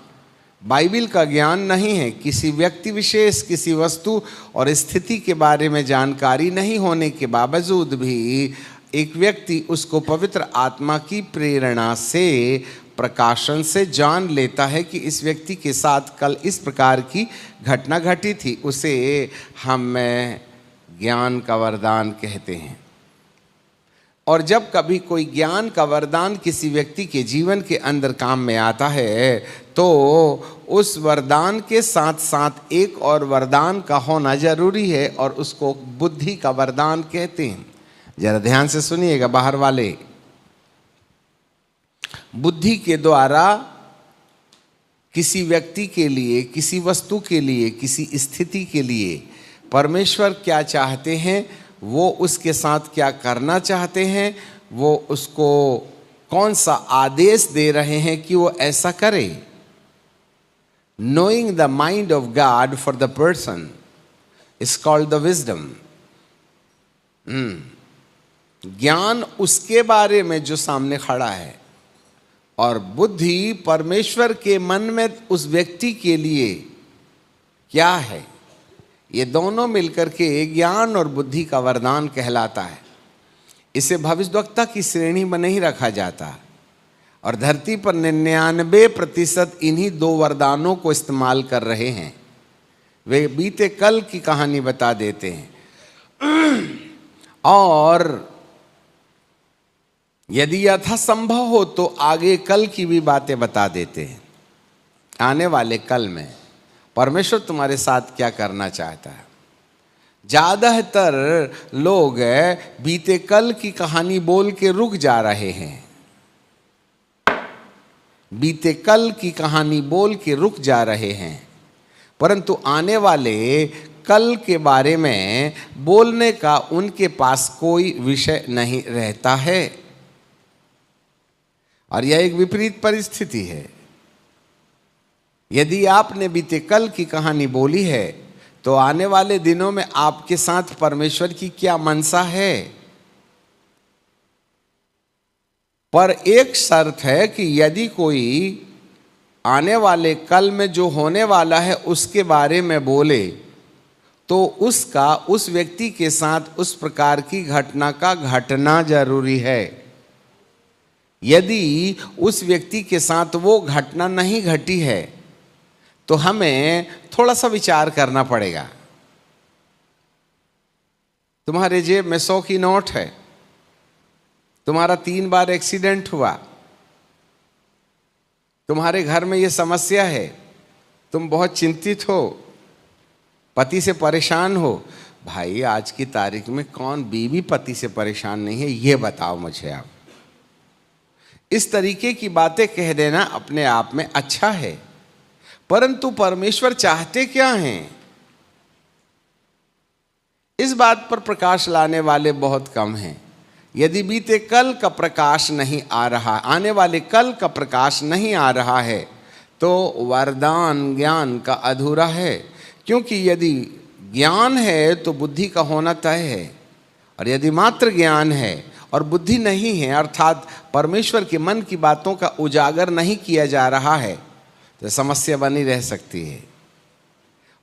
बाइबल का ज्ञान नहीं है। किसी व्यक्ति विशेष, किसी वस्तु और स्थिति के बारे में जानकारी नहीं होने के बावजूद भी एक व्यक्ति उसको पवित्र आत्मा की प्रेरणा से, प्रकाशन से जान लेता है कि इस व्यक्ति के साथ कल इस प्रकार की घटना घटी थी। उसे हम ज्ञान का वरदान कहते हैं। और जब कभी कोई ज्ञान का वरदान किसी व्यक्ति के जीवन के अंदर काम में आता है तो उस वरदान के साथ साथ एक और वरदान का होना जरूरी है और उसको बुद्धि का वरदान कहते हैं। जरा ध्यान से सुनिएगा बाहर वाले। बुद्धि के द्वारा किसी व्यक्ति के लिए, किसी वस्तु के लिए, किसी स्थिति के लिए परमेश्वर क्या चाहते हैं, वो उसके साथ क्या करना चाहते हैं, वो उसको कौन सा आदेश दे रहे हैं कि वो ऐसा करे। Knowing the mind of God for the person is called the wisdom. ज्ञान उसके बारे में जो सामने खड़ा है और बुद्धि परमेश्वर के मन में उस व्यक्ति के लिए क्या है, ये दोनों मिलकर के ज्ञान और बुद्धि का वरदान कहलाता है। इसे भविष्यवक्ता की श्रेणी में नहीं रखा जाता और धरती पर 99% इन्हीं 2 वरदानों को इस्तेमाल कर रहे हैं। वे बीते कल की कहानी बता देते हैं और यदि यथासंभव हो तो आगे कल की भी बातें बता देते हैं। आने वाले कल में परमेश्वर तुम्हारे साथ क्या करना चाहता है। ज़्यादातर लोग बीते कल की कहानी बोल के रुक जा रहे हैं। बीते कल की कहानी बोल के रुक जा रहे हैं, परंतु आने वाले कल के बारे में बोलने का उनके पास कोई विषय नहीं रहता है। और यह एक विपरीत परिस्थिति है। यदि आपने बीते कल की कहानी बोली है तो आने वाले दिनों में आपके साथ परमेश्वर की क्या मनसा है। पर एक शर्त है कि यदि कोई आने वाले कल में जो होने वाला है उसके बारे में बोले तो उसका उस व्यक्ति के साथ उस प्रकार की घटना का घटना जरूरी है। यदि उस व्यक्ति के साथ वो घटना नहीं घटी है तो हमें थोड़ा सा विचार करना पड़ेगा। तुम्हारे जेब में 100 की नोट है, तुम्हारा 3 बार एक्सीडेंट हुआ, तुम्हारे घर में ये समस्या है, तुम बहुत चिंतित हो, पति से परेशान हो। भाई आज की तारीख में कौन बीवी पति से परेशान नहीं है, ये बताओ मुझे आप। इस तरीके की बातें कह देना अपने आप में अच्छा है, परंतु परमेश्वर चाहते क्या हैं, इस बात पर प्रकाश लाने वाले बहुत कम हैं। यदि बीते कल का प्रकाश नहीं आ रहा, आने वाले कल का प्रकाश नहीं आ रहा है तो वरदान ज्ञान का अधूरा है। क्योंकि यदि ज्ञान है तो बुद्धि का होना तय है, और यदि मात्र ज्ञान है और बुद्धि नहीं है, अर्थात परमेश्वर के मन की बातों का उजागर नहीं किया जा रहा है, तो समस्या बनी रह सकती है।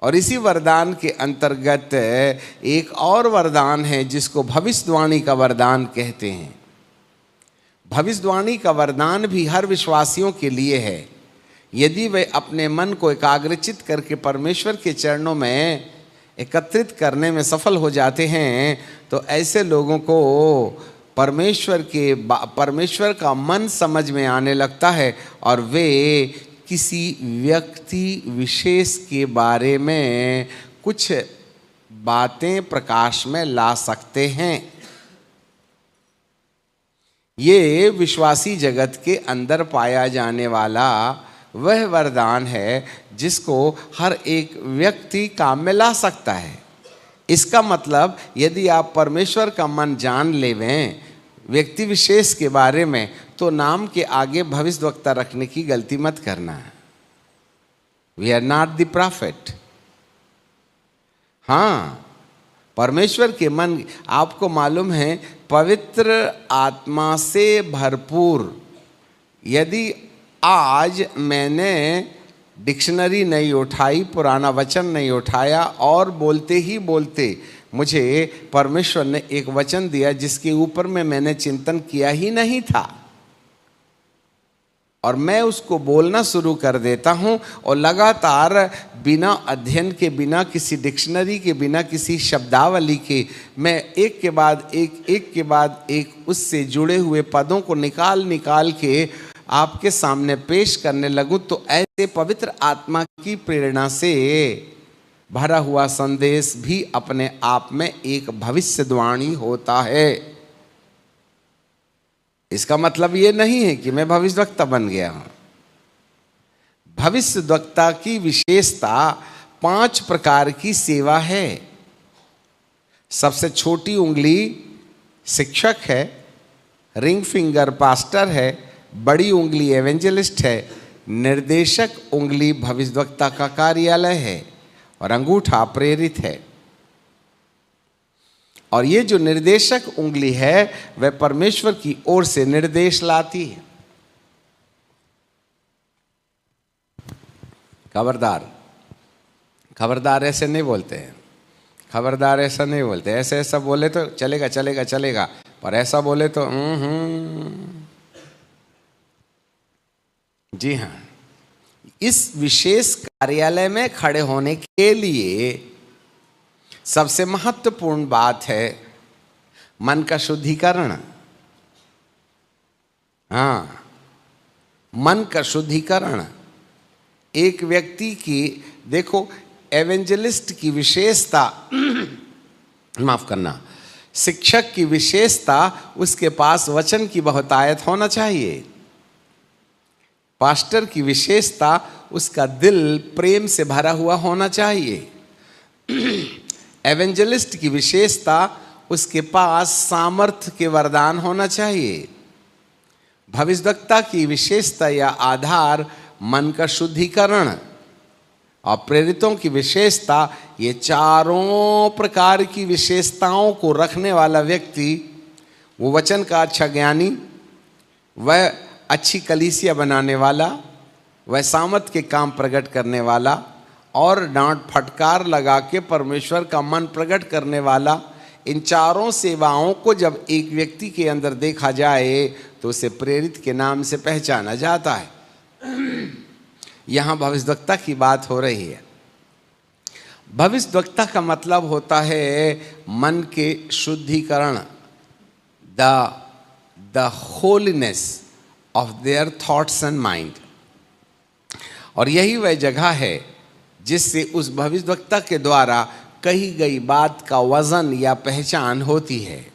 और इसी वरदान के अंतर्गत एक और वरदान है जिसको भविष्यवाणी का वरदान कहते हैं। भविष्यवाणी का वरदान भी हर विश्वासियों के लिए है। यदि वे अपने मन को एकाग्रचित करके परमेश्वर के चरणों में एकत्रित करने में सफल हो जाते हैं तो ऐसे लोगों को परमेश्वर का मन समझ में आने लगता है और वे किसी व्यक्ति विशेष के बारे में कुछ बातें प्रकाश में ला सकते हैं। ये विश्वासी जगत के अंदर पाया जाने वाला वह वरदान है जिसको हर एक व्यक्ति काम में ला सकता है। इसका मतलब यदि आप परमेश्वर का मन जान लेवें व्यक्ति विशेष के बारे में, तो नाम के आगे भविष्यवक्ता रखने की गलती मत करना। We are not the prophet. हाँ, परमेश्वर के मन, आपको मालूम है, पवित्र आत्मा से भरपूर। यदि आज मैंने डिक्शनरी नहीं उठाई, पुराना वचन नहीं उठाया और बोलते ही बोलते मुझे परमेश्वर ने एक वचन दिया जिसके ऊपर में मैंने चिंतन किया ही नहीं था, और मैं उसको बोलना शुरू कर देता हूं और लगातार बिना अध्ययन के, बिना किसी डिक्शनरी के, बिना किसी शब्दावली के मैं एक के बाद एक उससे जुड़े हुए पदों को निकाल निकाल के आपके सामने पेश करने लगूं, तो ऐसे पवित्र आत्मा की प्रेरणा से भरा हुआ संदेश भी अपने आप में एक भविष्यवाणी होता है। इसका मतलब ये नहीं है कि मैं भविष्यवक्ता बन गया हूं। भविष्यवक्ता की विशेषता 5 प्रकार की सेवा है। सबसे छोटी उंगली शिक्षक है, रिंग फिंगर पास्टर है, बड़ी उंगली एवेंजलिस्ट है, निर्देशक उंगली भविष्यवक्ता का कार्यालय है और अंगूठा प्रेरित है। और ये जो निर्देशक उंगली है वह परमेश्वर की ओर से निर्देश लाती है। खबरदार, खबरदार ऐसे नहीं बोलते हैं, खबरदार ऐसा नहीं बोलते। ऐसे ऐसा बोले तो चलेगा चलेगा चलेगा, पर ऐसा बोले तो जी हाँ। इस विशेष कार्यालय में खड़े होने के लिए सबसे महत्वपूर्ण बात है मन का शुद्धिकरण। हाँ, मन का शुद्धिकरण। एक व्यक्ति की, देखो, एवेंजलिस्ट की विशेषता माफ करना, शिक्षक की विशेषता उसके पास वचन की बहुतायत होना चाहिए। पास्टर की विशेषता उसका दिल प्रेम से भरा हुआ होना चाहिए। एवेंजलिस्ट की विशेषता उसके पास सामर्थ्य के वरदान होना चाहिए। भविष्यवक्ता की विशेषता या आधार मन का शुद्धिकरण, और प्रेरितों की विशेषता, ये चारों प्रकार की विशेषताओं को रखने वाला व्यक्ति, वो वचन का अच्छा ज्ञानी, वह अच्छी कलीसिया बनाने वाला, वह सामर्थ के काम प्रकट करने वाला और डांट फटकार लगा के परमेश्वर का मन प्रकट करने वाला, इन चारों सेवाओं को जब एक व्यक्ति के अंदर देखा जाए तो उसे प्रेरित के नाम से पहचाना जाता है। यहाँ भविष्यवक्ता की बात हो रही है। भविष्यवक्ता का मतलब होता है मन के शुद्धिकरण, the holiness of their thoughts and mind. और यही वह जगह है जिससे उस भविष्यवक्ता के द्वारा कही गई बात का वजन या पहचान होती है।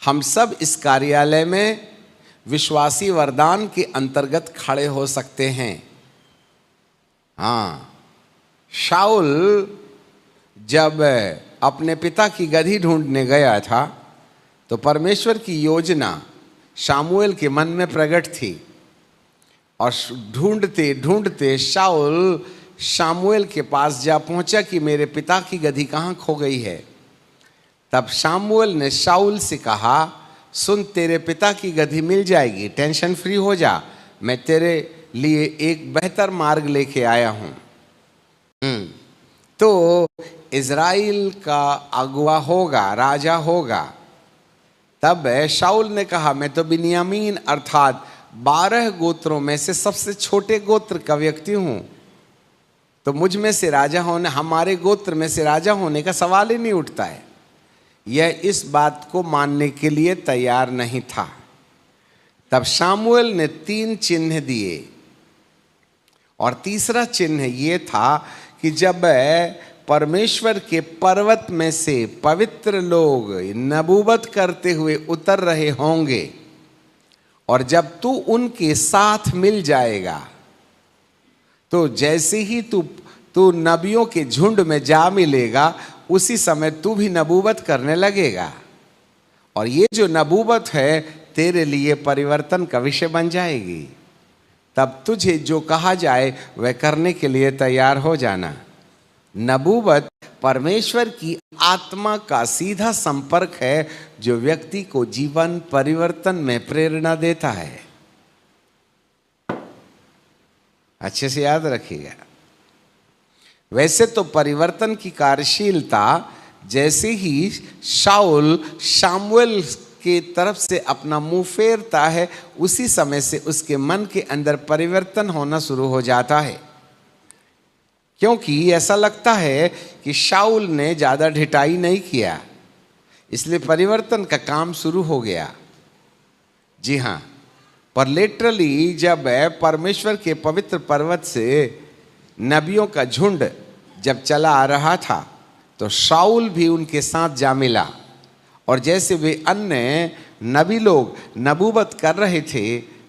हम सब इस कार्यालय में विश्वासी वरदान के अंतर्गत खड़े हो सकते हैं। हाँ, शाऊल जब अपने पिता की गधी ढूंढने गया था तो परमेश्वर की योजना शामुएल के मन में प्रकट थी, और ढूंढते ढूंढते शाऊल शामुएल के पास जा पहुंचा कि मेरे पिता की गधी कहाँ खो गई है। तब शामुएल ने शाऊल से कहा, सुन, तेरे पिता की गधी मिल जाएगी, टेंशन फ्री हो जा, मैं तेरे लिए एक बेहतर मार्ग लेके आया हूँ। तो इज़राइल का अगुआ होगा, राजा होगा। तब शाऊल ने कहा, मैं तो बिन्यामीन अर्थात 12 गोत्रों में से सबसे छोटे गोत्र का व्यक्ति हूँ, तो मुझ में से राजा होने, हमारे गोत्र में से राजा होने का सवाल ही नहीं उठता है। यह इस बात को मानने के लिए तैयार नहीं था। तब शामुएल ने 3 चिन्ह दिए। और तीसरा चिन्ह ये था कि जब परमेश्वर के पर्वत में से पवित्र लोग नबूवत करते हुए उतर रहे होंगे और जब तू उनके साथ मिल जाएगा, तो जैसे ही तू नबियों के झुंड में जा मिलेगा, उसी समय तू भी नबूवत करने लगेगा। और ये जो नबूवत है तेरे लिए परिवर्तन का विषय बन जाएगी। तब तुझे जो कहा जाए वह करने के लिए तैयार हो जाना। नबूवत परमेश्वर की आत्मा का सीधा संपर्क है जो व्यक्ति को जीवन परिवर्तन में प्रेरणा देता है। अच्छे से याद रखिएगा। वैसे तो परिवर्तन की कार्यशीलता जैसे ही शाऊल शामुएल के तरफ से अपना मुंह फेरता है, उसी समय से उसके मन के अंदर परिवर्तन होना शुरू हो जाता है, क्योंकि ऐसा लगता है कि शाऊल ने ज़्यादा ढिठाई नहीं किया, इसलिए परिवर्तन का काम शुरू हो गया। जी हाँ, पर लिटरली जब परमेश्वर के पवित्र पर्वत से नबियों का झुंड जब चला आ रहा था, तो शाऊल भी उनके साथ जा मिला। और जैसे वे अन्य नबी लोग नबूवत कर रहे थे,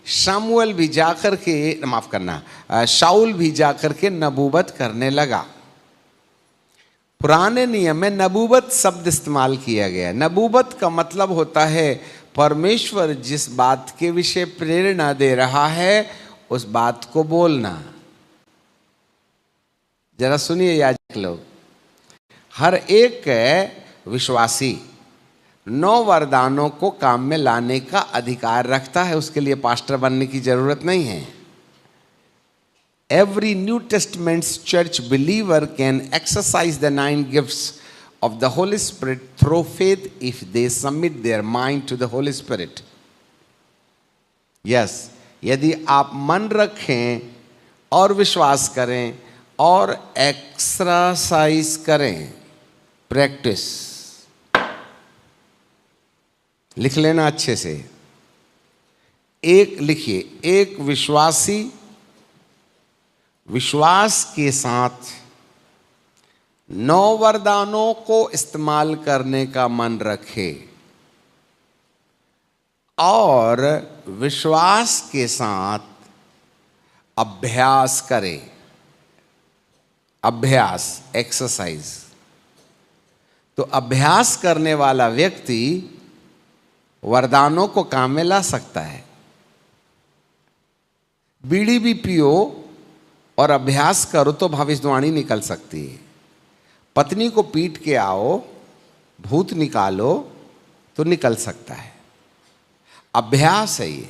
शामुएल भी जाकर के, माफ करना, शाऊल भी जाकर के नबूवत करने लगा। पुराने नियम में नबूवत शब्द इस्तेमाल किया गया। नबूवत का मतलब होता है परमेश्वर जिस बात के विषय प्रेरणा दे रहा है उस बात को बोलना। जरा सुनिए याजक लोग, हर एक विश्वासी 9 वरदानों को काम में लाने का अधिकार रखता है। उसके लिए पास्टर बनने की जरूरत नहीं है। Every New Testament church believer can exercise the 9 gifts of the Holy Spirit through faith if they submit their mind to the Holy Spirit. Yes, यदि आप मन रखें और विश्वास करें और एक्सरसाइज करें, प्रैक्टिस, लिख लेना अच्छे से। एक लिखिए, एक विश्वासी विश्वास के साथ 9 वरदानों को इस्तेमाल करने का मन रखे और विश्वास के साथ अभ्यास करे। अभ्यास, एक्सरसाइज। तो अभ्यास करने वाला व्यक्ति वरदानों को काम में ला सकता है। बीड़ी भी पियो और अभ्यास करो तो भविष्यवाणी निकल सकती है। पत्नी को पीट के आओ, भूत निकालो तो निकल सकता है। अभ्यास है ये,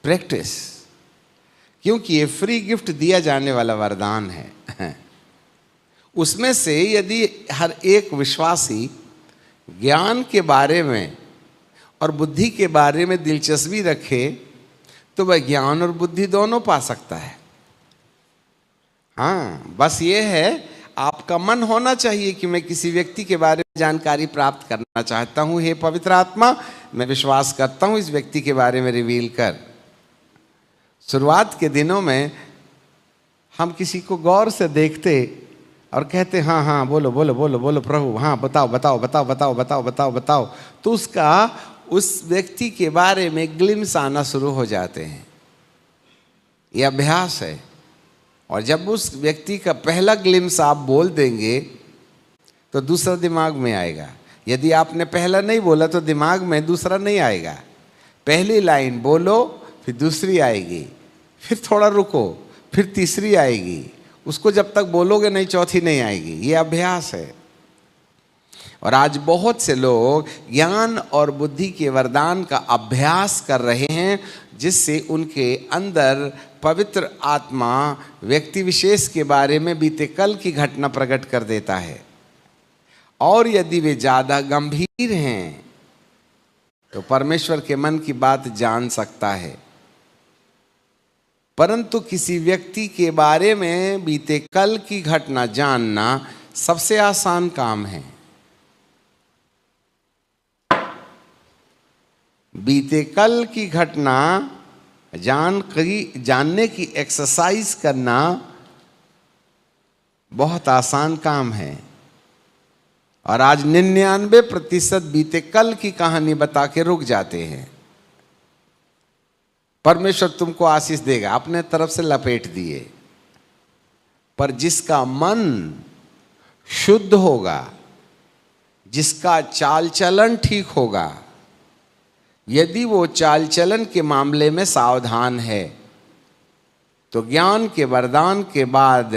प्रैक्टिस, क्योंकि ये फ्री गिफ्ट दिया जाने वाला वरदान है। उसमें से यदि हर एक विश्वासी ज्ञान के बारे में और बुद्धि के बारे में दिलचस्पी रखे तो वह ज्ञान और बुद्धि दोनों पा सकता है। हाँ, बस ये है आपका मन होना चाहिए कि मैं किसी व्यक्ति के बारे में जानकारी प्राप्त करना चाहता हूँ। हे पवित्र आत्मा, मैं विश्वास करता हूँ, इस व्यक्ति के बारे में रिवील कर। शुरुआत के दिनों में हम किसी को गौर से देखते और कहते हाँ हाँ बोलो बोलो बोलो बोलो प्रभु, हाँ बताओ बताओ बताओ बताओ बताओ बताओ बताओ, तो उसका उस व्यक्ति के बारे में ग्लिम्स आना शुरू हो जाते हैं। यह अभ्यास है। और जब उस व्यक्ति का पहला ग्लिम्स आप बोल देंगे तो दूसरा दिमाग में आएगा। यदि आपने पहला नहीं बोला तो दिमाग में दूसरा नहीं आएगा। पहली लाइन बोलो, फिर दूसरी आएगी, फिर थोड़ा रुको, फिर तीसरी आएगी। उसको जब तक बोलोगे नहीं, चौथी नहीं आएगी। ये अभ्यास है। और आज बहुत से लोग ज्ञान और बुद्धि के वरदान का अभ्यास कर रहे हैं, जिससे उनके अंदर पवित्र आत्मा व्यक्ति विशेष के बारे में बीते कल की घटना प्रकट कर देता है। और यदि वे ज़्यादा गंभीर हैं तो परमेश्वर के मन की बात जान सकता है। परंतु किसी व्यक्ति के बारे में बीते कल की घटना जानना सबसे आसान काम है। बीते कल की घटना जानने की एक्सरसाइज करना बहुत आसान काम है। और आज 99% बीते कल की कहानी बता के रुक जाते हैं। परमेश्वर तुमको आशीष देगा, अपने तरफ से लपेट दिए। पर जिसका मन शुद्ध होगा, जिसका चाल चलन ठीक होगा, यदि वो चाल चलन के मामले में सावधान है, तो ज्ञान के वरदान के बाद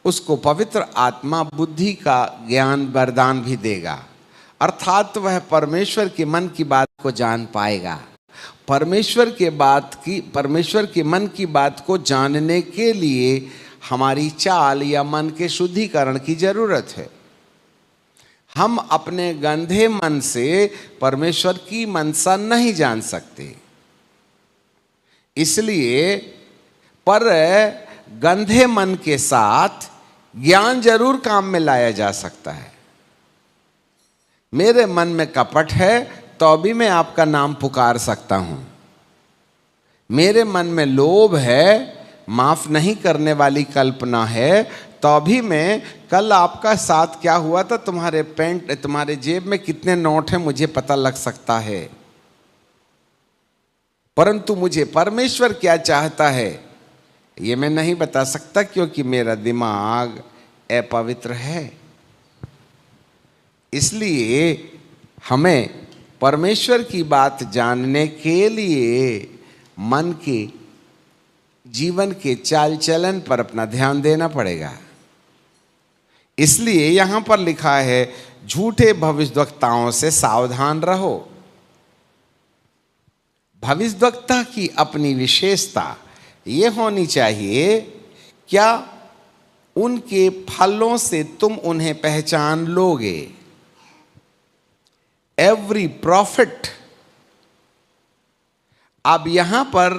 उसको पवित्र आत्मा बुद्धि का ज्ञान वरदान भी देगा। अर्थात वह परमेश्वर के मन की बात को जान पाएगा। परमेश्वर के मन की बात को जानने के लिए हमारी चाल या मन के शुद्धिकरण की जरूरत है। हम अपने गंधे मन से परमेश्वर की मनसा नहीं जान सकते। इसलिए पर गंधे मन के साथ ज्ञान जरूर काम में लाया जा सकता है। मेरे मन में कपट है तो भी मैं आपका नाम पुकार सकता हूं। मेरे मन में लोभ है, माफ नहीं करने वाली कल्पना है, तो भी मैं कल आपका साथ क्या हुआ था, तुम्हारे जेब में कितने नोट हैं मुझे पता लग सकता है। परंतु मुझे परमेश्वर क्या चाहता है ये मैं नहीं बता सकता, क्योंकि मेरा दिमाग अपवित्र है। इसलिए हमें परमेश्वर की बात जानने के लिए मन के जीवन के चाल चलन पर अपना ध्यान देना पड़ेगा। इसलिए यहां पर लिखा है, झूठे भविष्यवक्ताओं से सावधान रहो। भविष्यवक्ता की अपनी विशेषता ये होनी चाहिए, क्या उनके फलों से तुम उन्हें पहचान लोगे। Every profit. अब यहां पर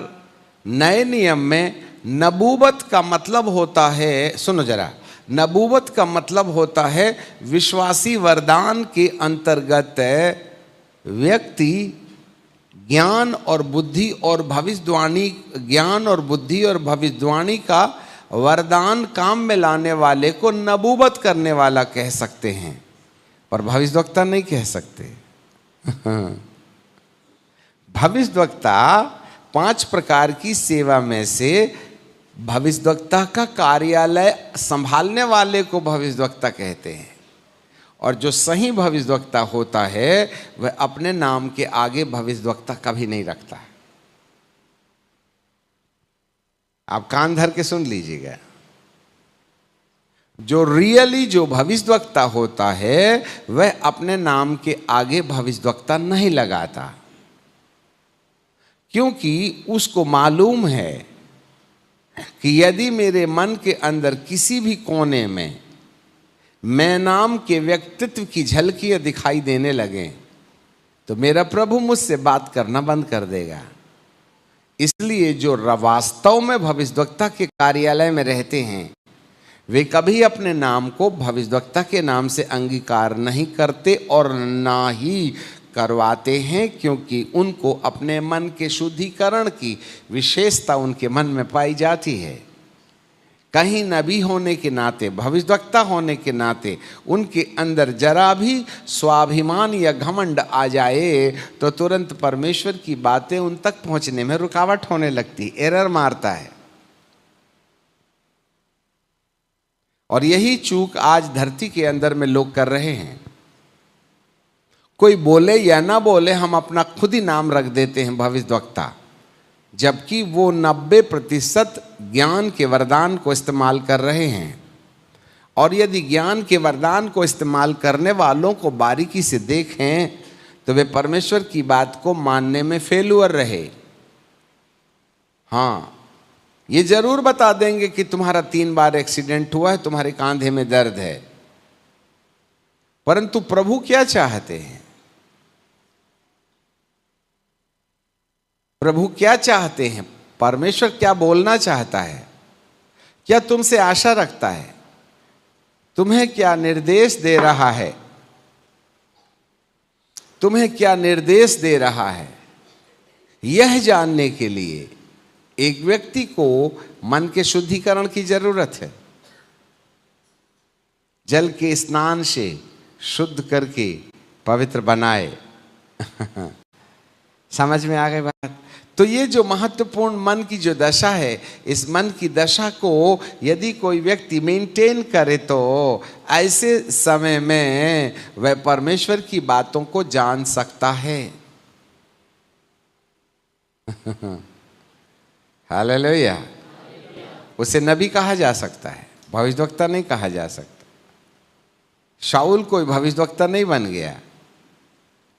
नए नियम में नबूवत का मतलब होता है, सुनो जरा, नबूवत का मतलब होता है विश्वासी वरदान के अंतर्गत व्यक्ति ज्ञान और बुद्धि और भविष्यवाणी का वरदान काम में लाने वाले को नबूवत करने वाला कह सकते हैं, पर भविष्यवक्ता नहीं कह सकते। भविष्यवक्ता 5 प्रकार की सेवा में से भविष्यवक्ता का कार्यालय संभालने वाले को भविष्यवक्ता कहते हैं। और जो सही भविष्यवक्ता होता है वह अपने नाम के आगे भविष्यवक्ता कभी नहीं रखता। आप कान धर के सुन लीजिएगा। जो भविष्यवक्ता होता है वह अपने नाम के आगे भविष्यवक्ता नहीं लगाता, क्योंकि उसको मालूम है कि यदि मेरे मन के अंदर किसी भी कोने में मैं नाम के व्यक्तित्व की झलकियां दिखाई देने लगे तो मेरा प्रभु मुझसे बात करना बंद कर देगा। इसलिए जो वास्तव में भविष्यवक्ता के कार्यालय में रहते हैं वे कभी अपने नाम को भविष्यवक्ता के नाम से अंगीकार नहीं करते और ना ही करवाते हैं, क्योंकि उनको अपने मन के शुद्धिकरण की विशेषता उनके मन में पाई जाती है। कहीं नबी होने के नाते, भविष्यवक्ता होने के नाते उनके अंदर जरा भी स्वाभिमान या घमंड आ जाए तो तुरंत परमेश्वर की बातें उन तक पहुंचने में रुकावट होने लगती, एरर मारता है। और यही चूक आज धरती के अंदर में लोग कर रहे हैं। कोई बोले या ना बोले, हम अपना खुद ही नाम रख देते हैं भविष्यवक्ता, जबकि वो 90% ज्ञान के वरदान को इस्तेमाल कर रहे हैं। और यदि ज्ञान के वरदान को इस्तेमाल करने वालों को बारीकी से देखें तो वे परमेश्वर की बात को मानने में फेलुअर रहे। हाँ, ये जरूर बता देंगे कि तुम्हारा 3 बार एक्सीडेंट हुआ है, तुम्हारे कांधे में दर्द है, परंतु प्रभु क्या चाहते हैं? प्रभु क्या चाहते हैं? परमेश्वर क्या बोलना चाहता है? क्या तुमसे आशा रखता है? तुम्हें क्या निर्देश दे रहा है? तुम्हें क्या निर्देश दे रहा है? यह जानने के लिए एक व्यक्ति को मन के शुद्धिकरण की जरूरत है। जल के स्नान से शुद्ध करके पवित्र बनाए। समझ में आ गई बात? तो ये जो महत्वपूर्ण मन की जो दशा है, इस मन की दशा को यदि कोई व्यक्ति मेंटेन करे तो ऐसे समय में वह परमेश्वर की बातों को जान सकता है। हालेलुया। उसे नबी कहा जा सकता है, भविष्यवक्ता नहीं कहा जा सकता। शाऊल कोई भविष्यवक्ता नहीं बन गया,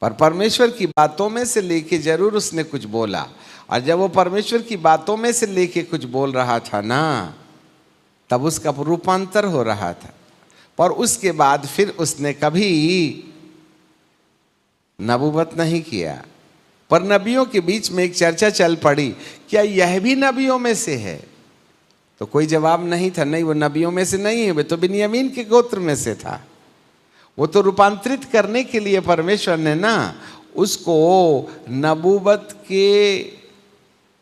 पर परमेश्वर की बातों में से लेके जरूर उसने कुछ बोला। और जब वो परमेश्वर की बातों में से लेके कुछ बोल रहा था ना, तब उसका रूपांतर हो रहा था। पर उसके बाद फिर उसने कभी नबूवत नहीं किया। पर नबियों के बीच में एक चर्चा चल पड़ी, क्या यह भी नबियों में से है? तो कोई जवाब नहीं था, नहीं वो नबियों में से नहीं है, वे तो बिन्यामीन के गोत्र में से था। वो तो रूपांतरित करने के लिए परमेश्वर ने ना उसको नबूवत के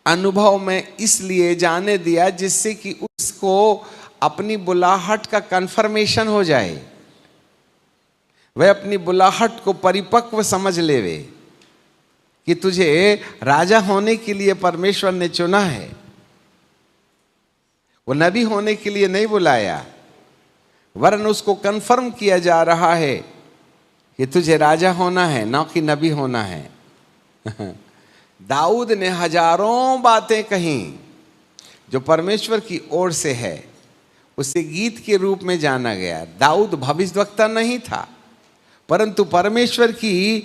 अनुभव में इसलिए जाने दिया जिससे कि उसको अपनी बुलाहट का कंफर्मेशन हो जाए, वह अपनी बुलाहट को परिपक्व समझ लेवे कि तुझे राजा होने के लिए परमेश्वर ने चुना है। वो नबी होने के लिए नहीं बुलाया, वरन उसको कंफर्म किया जा रहा है कि तुझे राजा होना है, ना कि नबी होना है। दाऊद ने हजारों बातें कही जो परमेश्वर की ओर से है, उसे गीत के रूप में जाना गया। दाऊद भविष्यवक्ता नहीं था, परंतु परमेश्वर की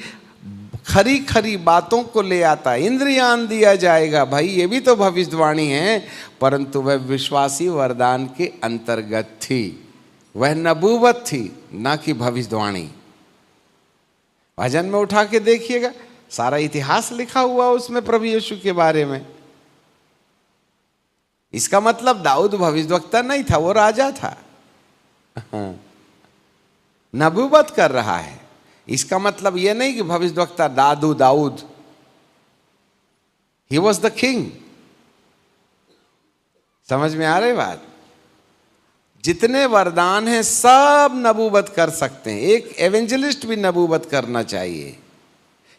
खरी खरी बातों को ले आता। इंद्रियान दिया जाएगा, भाई ये भी तो भविष्यवाणी है, परंतु वह विश्वासी वरदान के अंतर्गत थी, वह नबूवत थी, ना कि भविष्यवाणी। भजन में उठा के देखिएगा, सारा इतिहास लिखा हुआ उसमें प्रभु यीशु के बारे में। इसका मतलब दाऊद भविष्यवक्ता नहीं था, वो राजा था, नबूवत कर रहा है। इसका मतलब यह नहीं कि भविष्यवक्ता Daud, he was the king. समझ में आ रही बात? जितने वरदान हैं सब नबूवत कर सकते हैं। एक एवेंजलिस्ट भी नबूवत करना चाहिए,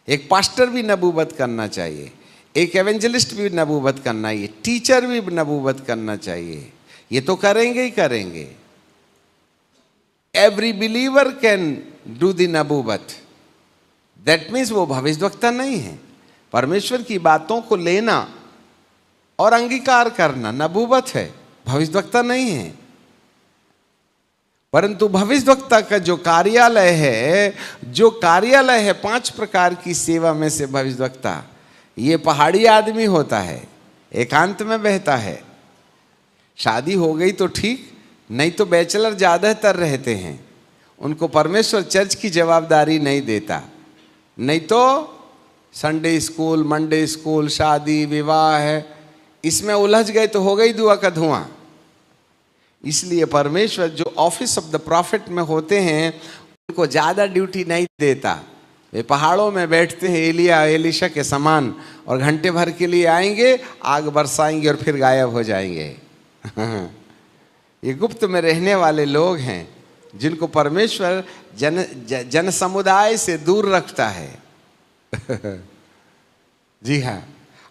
एक पास्टर भी नबूवत करना चाहिए, एक एवेंजलिस्ट भी नबूवत करना चाहिए, टीचर भी नबूवत करना चाहिए। ये तो करेंगे ही करेंगे। Every believer can do the नबूवत। दैट मीन्स वो भविष्यवक्ता नहीं है। परमेश्वर की बातों को लेना और अंगीकार करना नबूवत है, भविष्यवक्ता नहीं है। परंतु भविष्यवक्ता का जो कार्यालय है 5 प्रकार की सेवा में से भविष्यवक्ता, ये पहाड़ी आदमी होता है, एकांत में बहता है। शादी हो गई तो ठीक, नहीं तो बैचलर ज़्यादातर रहते हैं, उनको परमेश्वर चर्च की जवाबदारी नहीं देता। नहीं तो संडे स्कूल, मंडे स्कूल, शादी विवाह है, इसमें उलझ गए तो हो गई दुआ का धुआं। इसलिए परमेश्वर जो ऑफिस ऑफ द प्रॉफिट में होते हैं उनको ज़्यादा ड्यूटी नहीं देता। वे पहाड़ों में बैठते हैं एलिया एलिशा के समान, और घंटे भर के लिए आएंगे, आग बरसाएंगे और फिर गायब हो जाएंगे। ये गुप्त में रहने वाले लोग हैं जिनको परमेश्वर जन समुदाय से दूर रखता है। जी हाँ।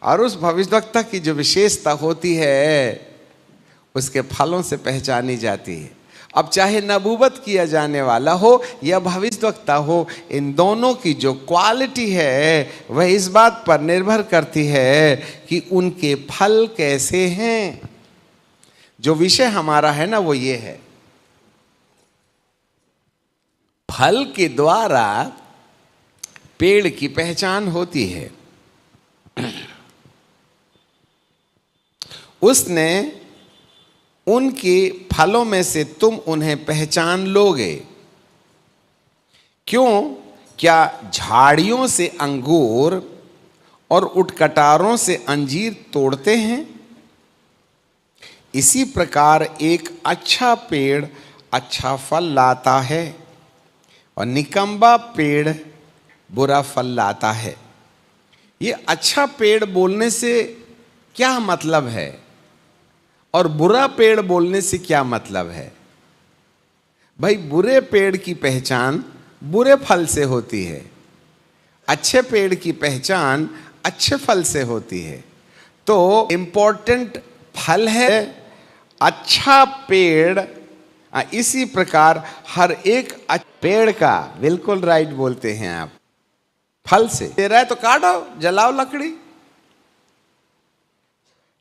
और उस भविष्यवक्ता की जो विशेषता होती है उसके फलों से पहचानी जाती है। अब चाहे नबूवत किया जाने वाला हो या भविष्यवक्ता हो, इन दोनों की जो क्वालिटी है वह इस बात पर निर्भर करती है कि उनके फल कैसे हैं। जो विषय हमारा है ना वो ये है, फल के द्वारा पेड़ की पहचान होती है। उसने उनके फलों में से तुम उन्हें पहचान लोगे। क्यों? क्या झाड़ियों से अंगूर और उटकटारों से अंजीर तोड़ते हैं? इसी प्रकार एक अच्छा पेड़ अच्छा फल लाता है और निकम्बा पेड़ बुरा फल लाता है। ये अच्छा पेड़ बोलने से क्या मतलब है और बुरा पेड़ बोलने से क्या मतलब है? भाई बुरे पेड़ की पहचान बुरे फल से होती है, अच्छे पेड़ की पहचान अच्छे फल से होती है। तो इंपॉर्टेंट फल है अच्छा पेड़। इसी प्रकार हर एक पेड़ का, बिल्कुल राइट बोलते हैं आप, फल से दे रहा है तो काटो, जलाओ लकड़ी।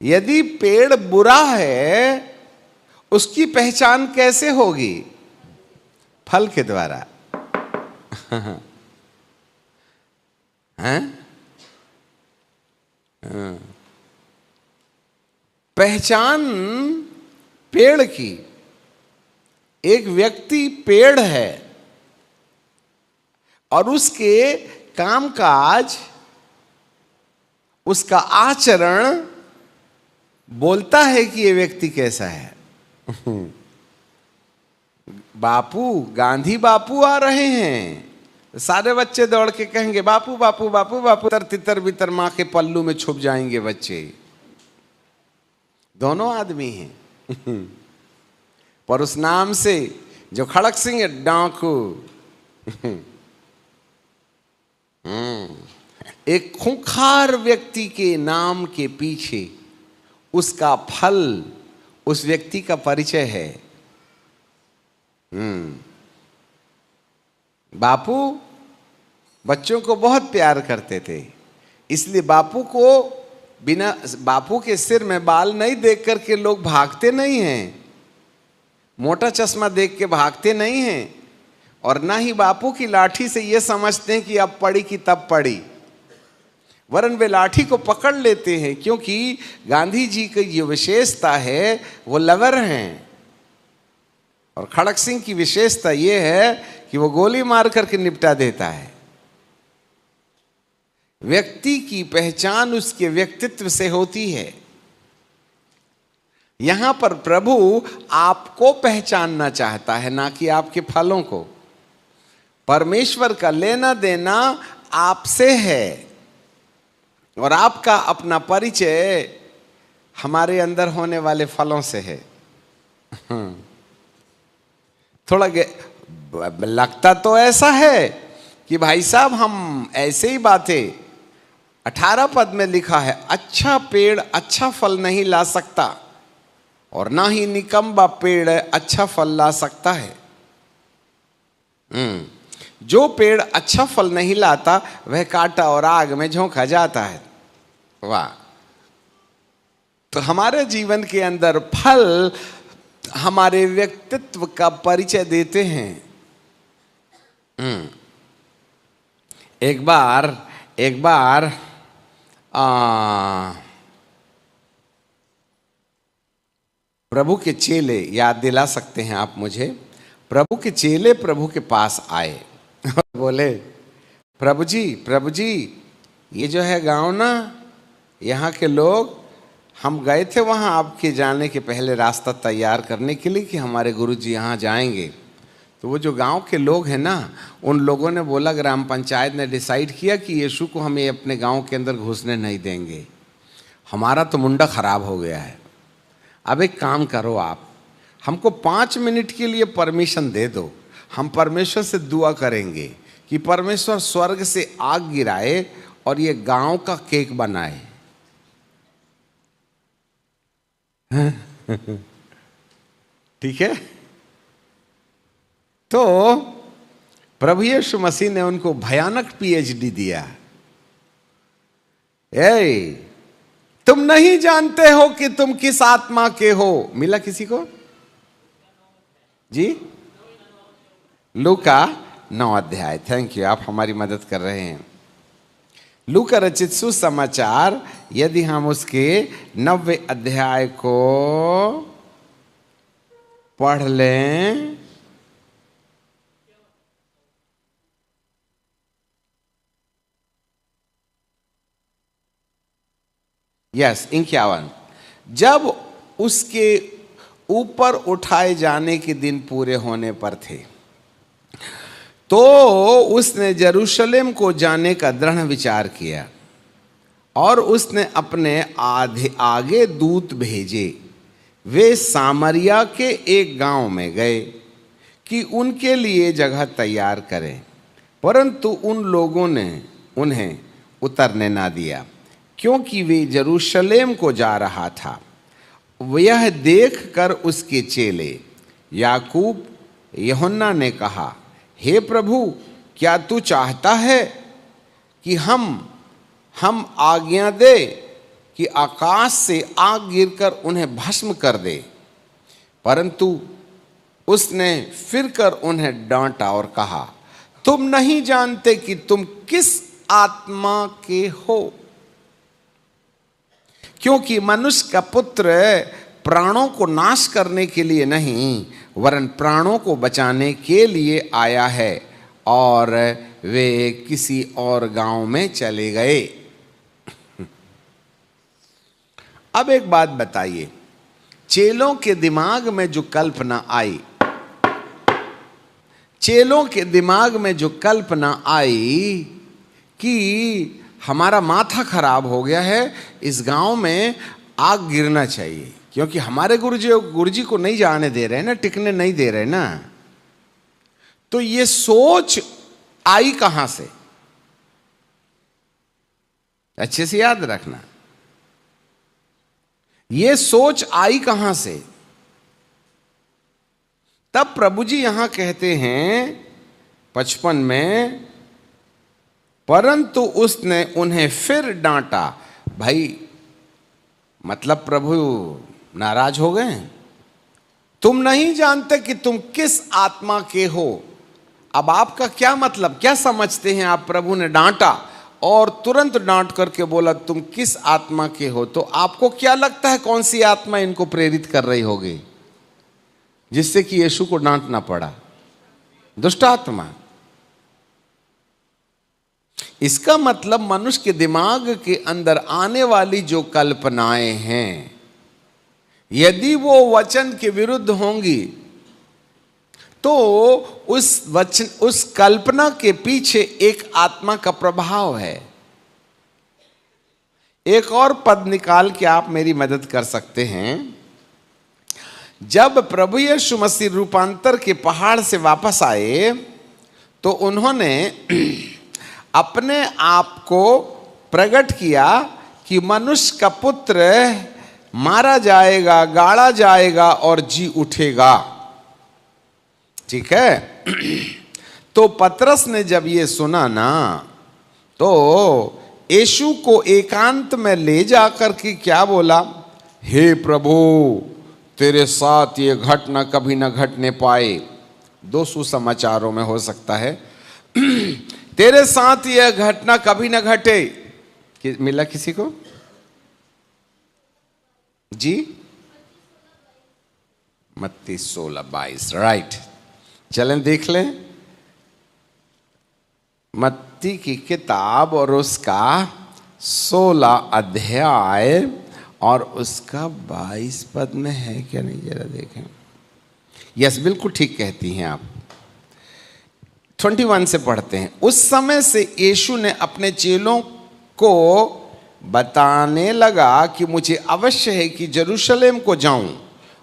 यदि पेड़ बुरा है उसकी पहचान कैसे होगी? फल के द्वारा। हैं? पहचान पेड़ की, एक व्यक्ति पेड़ है और उसके कामकाज, उसका आचरण बोलता है कि ये व्यक्ति कैसा है। बापू, गांधी बापू आ रहे हैं, सारे बच्चे दौड़ के कहेंगे बापू बापू बापू बापू, तितर बितर माँ के पल्लू में छुप जाएंगे बच्चे। दोनों आदमी हैं। पर उस नाम से जो खड़क सिंह है, डाकू, एक खूंखार व्यक्ति के नाम के पीछे उसका फल उस व्यक्ति का परिचय है। बापू बच्चों को बहुत प्यार करते थे, इसलिए बापू को बिना, बापू के सिर में बाल नहीं देख करके लोग भागते नहीं हैं, मोटा चश्मा देख के भागते नहीं हैं, और ना ही बापू की लाठी से ये समझते हैं कि अब पड़ी कि तब पड़ी, वरन वे लाठी को पकड़ लेते हैं, क्योंकि गांधी जी की जो विशेषता है वो लवर हैं, और खड़क सिंह की विशेषता ये है कि वो गोली मार करके निपटा देता है। व्यक्ति की पहचान उसके व्यक्तित्व से होती है। यहां पर प्रभु आपको पहचानना चाहता है, ना कि आपके फलों को। परमेश्वर का लेना देना आपसे है, और आपका अपना परिचय हमारे अंदर होने वाले फलों से है। थोड़ा लगता तो ऐसा है कि भाई साहब हम ऐसे ही बातें, 18 पद में लिखा है, अच्छा पेड़ अच्छा फल नहीं ला सकता और ना ही निकम्बा पेड़ अच्छा फल ला सकता है। जो पेड़ अच्छा फल नहीं लाता वह काटा और आग में झोंका जाता है। वाह! तो हमारे जीवन के अंदर फल हमारे व्यक्तित्व का परिचय देते हैं। एक बार प्रभु के चेले, याद दिला सकते हैं आप मुझे, प्रभु के चेले प्रभु के पास आए और बोले, प्रभु जी ये जो है गांव ना, यहाँ के लोग, हम गए थे वहाँ आपके जाने के पहले रास्ता तैयार करने के लिए कि हमारे गुरुजी यहाँ जाएंगे। तो वो जो गांव के लोग हैं ना, उन लोगों ने बोला, ग्राम पंचायत ने डिसाइड किया कि यीशु को हमें अपने गांव के अंदर घुसने नहीं देंगे। हमारा तो मुंडा खराब हो गया है। अब एक काम करो, आप हमको 5 मिनट के लिए परमिशन दे दो, हम परमेश्वर से दुआ करेंगे कि परमेश्वर स्वर्ग से आग गिराए और ये गांव का केक बनाए। ठीक है? तो प्रभु यीशु मसीह ने उनको भयानक पीएचडी दिया। तुम नहीं जानते हो कि तुम किस आत्मा के हो। मिला किसी को जी? लूका 9 अध्याय। थैंक यू, आप हमारी मदद कर रहे हैं। लूका रचित सुसमाचार, यदि हम उसके 90 अध्याय को पढ़ लें, यस 51, जब उसके ऊपर उठाए जाने के दिन पूरे होने पर थे, तो उसने यरूशलेम को जाने का दृढ़ विचार किया और उसने अपने आगे दूत भेजे। वे सामरिया के एक गांव में गए, कि उनके लिए जगह तैयार करें, परंतु उन लोगों ने उन्हें उतरने ना दिया, क्योंकि वे यरूशलेम को जा रहा था। यह देखकर उसके चेले याकूब यूहन्ना ने कहा, हे प्रभु, क्या तू चाहता है कि हम आज्ञा दे कि आकाश से आग गिरकर उन्हें भस्म कर दे? परंतु उसने फिरकर उन्हें डांटा और कहा, तुम नहीं जानते कि तुम किस आत्मा के हो, क्योंकि मनुष्य का पुत्र प्राणों को नाश करने के लिए नहीं, वरन प्राणों को बचाने के लिए आया है। और वे किसी और गांव में चले गए। अब एक बात बताइए, चेलों के दिमाग में जो कल्पना आई, चेलों के दिमाग में जो कल्पना आई कि हमारा माथा खराब हो गया है, इस गांव में आग गिरना चाहिए, क्योंकि हमारे गुरुजी को नहीं जाने दे रहे ना, टिकने नहीं दे रहे ना। तो ये सोच आई कहां से? अच्छे से याद रखना, ये सोच आई कहां से? तब प्रभु जी यहां कहते हैं 55 में, परंतु उसने उन्हें फिर डांटा। भाई मतलब प्रभु नाराज हो गए, तुम नहीं जानते कि तुम किस आत्मा के हो। अब आपका क्या मतलब, क्या समझते हैं आप? प्रभु ने डांटा और तुरंत डांट करके बोला तुम किस आत्मा के हो। तो आपको क्या लगता है कौन सी आत्मा इनको प्रेरित कर रही होगी जिससे कि यीशु को डांटना पड़ा? दुष्ट आत्मा। इसका मतलब मनुष्य के दिमाग के अंदर आने वाली जो कल्पनाएं हैं, यदि वो वचन के विरुद्ध होंगी तो उस कल्पना के पीछे एक आत्मा का प्रभाव है। एक और पद निकाल के आप मेरी मदद कर सकते हैं। जब प्रभु यीशु मसीह रूपांतर के पहाड़ से वापस आए तो उन्होंने अपने आप को प्रकट किया कि मनुष्य का पुत्र मारा जाएगा, गाड़ा जाएगा और जी उठेगा। ठीक है। तो पतरस ने जब ये सुना ना, तो यीशु को एकांत में ले जाकर के क्या बोला? हे प्रभु, तेरे साथ ये घटना कभी न घटने पाए। 2 सुसमाचारों में हो सकता है तेरे साथ यह घटना कभी न घटे। मिला किसी को जी? मत्ती 16:22, राइट। चलें देख लें मत्ती की किताब और उसका 16 अध्याय और उसका 22 पद में है क्या? नहीं, जरा देखें। यस, बिल्कुल ठीक कहती हैं आप। 21 से पढ़ते हैं। उस समय से यीशु ने अपने चेलों को बताने लगा कि मुझे अवश्य है कि यरूशलेम को जाऊं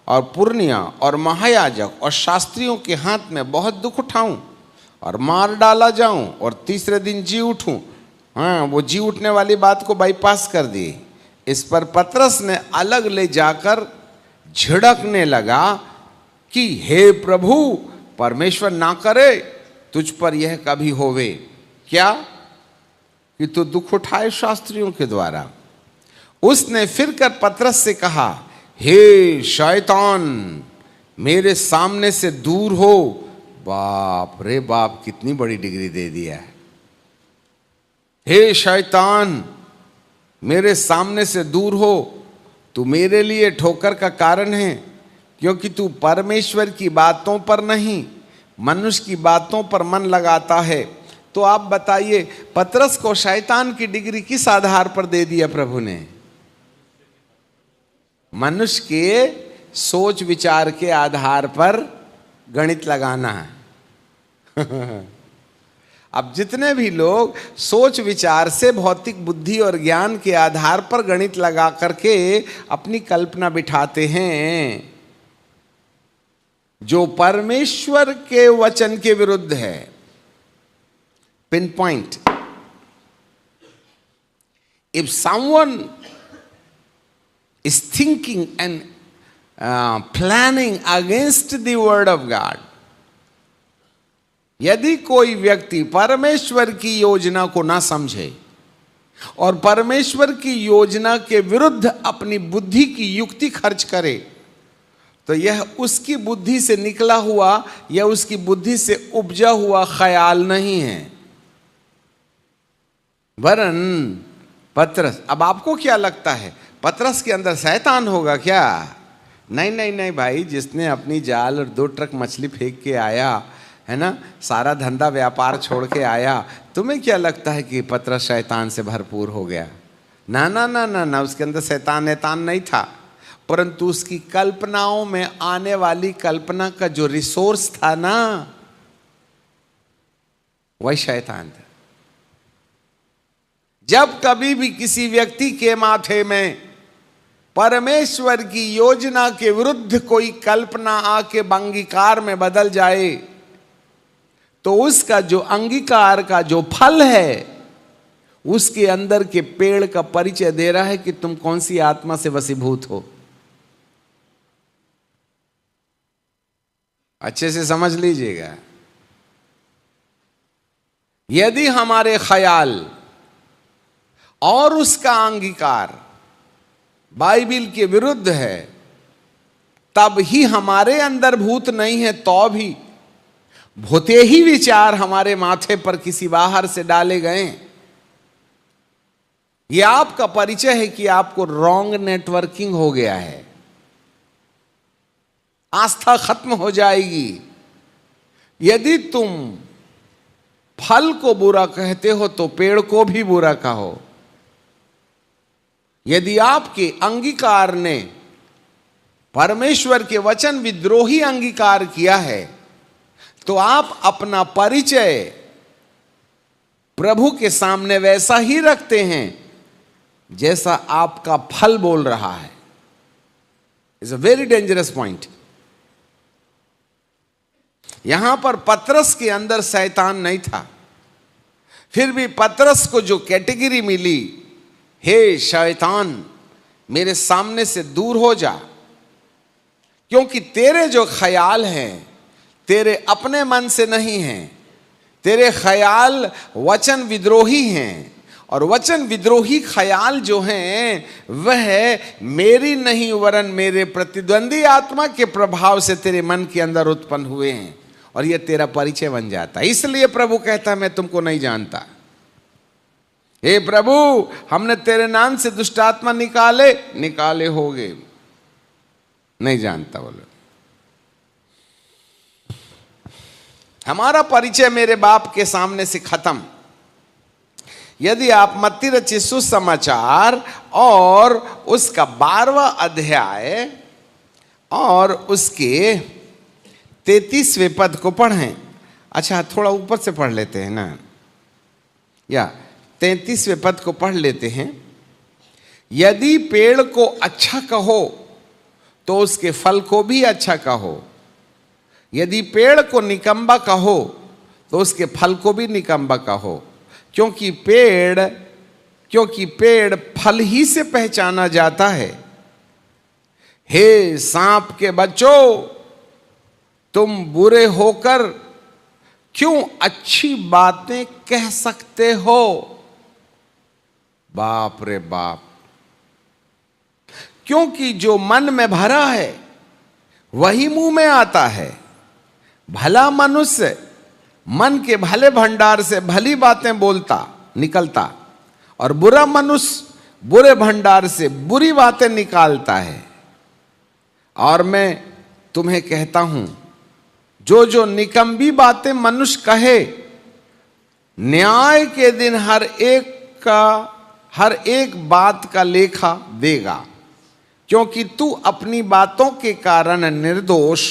और पुरनिया और महायाजक और शास्त्रियों के हाथ में बहुत दुख उठाऊं और मार डाला जाऊं और तीसरे दिन जी उठूं। हाँ, वो जी उठने वाली बात को बाईपास कर दी। इस पर पतरस ने अलग ले जाकर झिड़कने लगा कि हे प्रभु, परमेश्वर ना करे तुझ पर यह कभी होवे। क्या? कि तू दुख उठाए शास्त्रियों के द्वारा। उसने फिर कर पतरस से कहा, हे शैतान, मेरे सामने से दूर हो। बाप रे बाप, कितनी बड़ी डिग्री दे दिया है। हे शैतान, मेरे सामने से दूर हो, तू मेरे लिए ठोकर का कारण है, क्योंकि तू परमेश्वर की बातों पर नहीं मनुष्य की बातों पर मन लगाता है। तो आप बताइए, पतरस को शैतान की डिग्री किस आधार पर दे दिया प्रभु ने? मनुष्य के सोच विचार के आधार पर गणित लगाना है। अब जितने भी लोग सोच विचार से भौतिक बुद्धि और ज्ञान के आधार पर गणित लगा करके अपनी कल्पना बिठाते हैं, जो परमेश्वर के वचन के विरुद्ध है। Pin point, if someone is thinking and planning against the word of God, यदि कोई व्यक्ति परमेश्वर की योजना को ना समझे और परमेश्वर की योजना के विरुद्ध अपनी बुद्धि की युक्ति खर्च करे, तो यह उसकी बुद्धि से निकला हुआ या उसकी बुद्धि से उपजा हुआ ख्याल नहीं है, वरन पतरस। अब आपको क्या लगता है, पतरस के अंदर शैतान होगा क्या? नहीं नहीं नहीं भाई, जिसने अपनी जाल और 2 ट्रक मछली फेंक के आया है ना, सारा धंधा व्यापार छोड़ के आया, तुम्हें क्या लगता है कि पतरस शैतान से भरपूर हो गया? ना ना ना ना ना, उसके अंदर शैतान नहीं था, परंतु उसकी कल्पनाओं में आने वाली कल्पना का जो रिसोर्स था ना, वही शैतान था। जब कभी भी किसी व्यक्ति के माथे में परमेश्वर की योजना के विरुद्ध कोई कल्पना आके अंगीकार में बदल जाए, तो उसका जो अंगीकार का जो फल है, उसके अंदर के पेड़ का परिचय दे रहा है कि तुम कौन सी आत्मा से वशीभूत हो। अच्छे से समझ लीजिएगा, यदि हमारे ख्याल और उसका अंगीकार बाइबिल के विरुद्ध है, तब ही हमारे अंदर भूत नहीं है, तो भी भूते ही विचार हमारे माथे पर किसी बाहर से डाले गए। यह आपका परिचय है कि आपको रॉन्ग नेटवर्किंग हो गया है, आस्था खत्म हो जाएगी। यदि तुम फल को बुरा कहते हो तो पेड़ को भी बुरा कहो। यदि आपके अंगीकार ने परमेश्वर के वचन विद्रोही अंगीकार किया है, तो आप अपना परिचय प्रभु के सामने वैसा ही रखते हैं जैसा आपका फल बोल रहा है। It's a very dangerous point. यहां पर पतरस के अंदर शैतान नहीं था, फिर भी पतरस को जो कैटेगरी मिली, हे शैतान मेरे सामने से दूर हो जा, क्योंकि तेरे जो ख्याल हैं तेरे अपने मन से नहीं हैं, तेरे ख्याल वचन विद्रोही हैं, और वचन विद्रोही ख्याल जो हैं वह मेरी नहीं वरन मेरे प्रतिद्वंदी आत्मा के प्रभाव से तेरे मन के अंदर उत्पन्न हुए हैं, और यह तेरा परिचय बन जाता है। इसलिए प्रभु कहता है मैं तुमको नहीं जानता। हे प्रभु, हमने तेरे नाम से दुष्ट आत्मा निकाले होगे, नहीं जानता बोलो। हमारा परिचय मेरे बाप के सामने से खत्म। यदि आप मत्ती रचित सुसमाचार और उसका 12वां अध्याय और उसके 33वें पद को पढ़ें। अच्छा, थोड़ा ऊपर से पढ़ लेते हैं ना, या 33वें पद को पढ़ लेते हैं। यदि पेड़ को अच्छा कहो तो उसके फल को भी अच्छा कहो, यदि पेड़ को निकम्बा कहो तो उसके फल को भी निकम्बा कहो, क्योंकि पेड़ फल ही से पहचाना जाता है। हे सांप के बच्चों, तुम बुरे होकर क्यों अच्छी बातें कह सकते हो? बाप रे बाप, क्योंकि जो मन में भरा है वही मुंह में आता है। भला मनुष्य मन के भले भंडार से भली बातें बोलता निकलता, और बुरा मनुष्य बुरे भंडार से बुरी बातें निकालता है। और मैं तुम्हें कहता हूं, जो निकम्बी बातें मनुष्य कहे, न्याय के दिन हर एक बात का लेखा देगा, क्योंकि तू अपनी बातों के कारण निर्दोष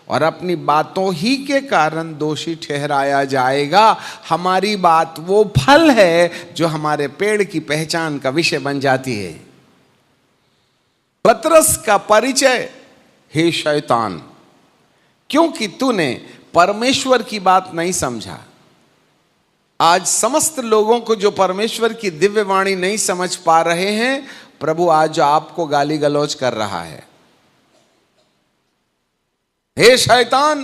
और अपनी बातों ही के कारण दोषी ठहराया जाएगा। हमारी बात वो फल है जो हमारे पेड़ की पहचान का विषय बन जाती है। पतरस का परिचय, हे शैतान, क्योंकि तूने परमेश्वर की बात नहीं समझा। आज समस्त लोगों को जो परमेश्वर की दिव्य वाणी नहीं समझ पा रहे हैं, प्रभु आज आपको गाली गलौज कर रहा है। हे शैतान,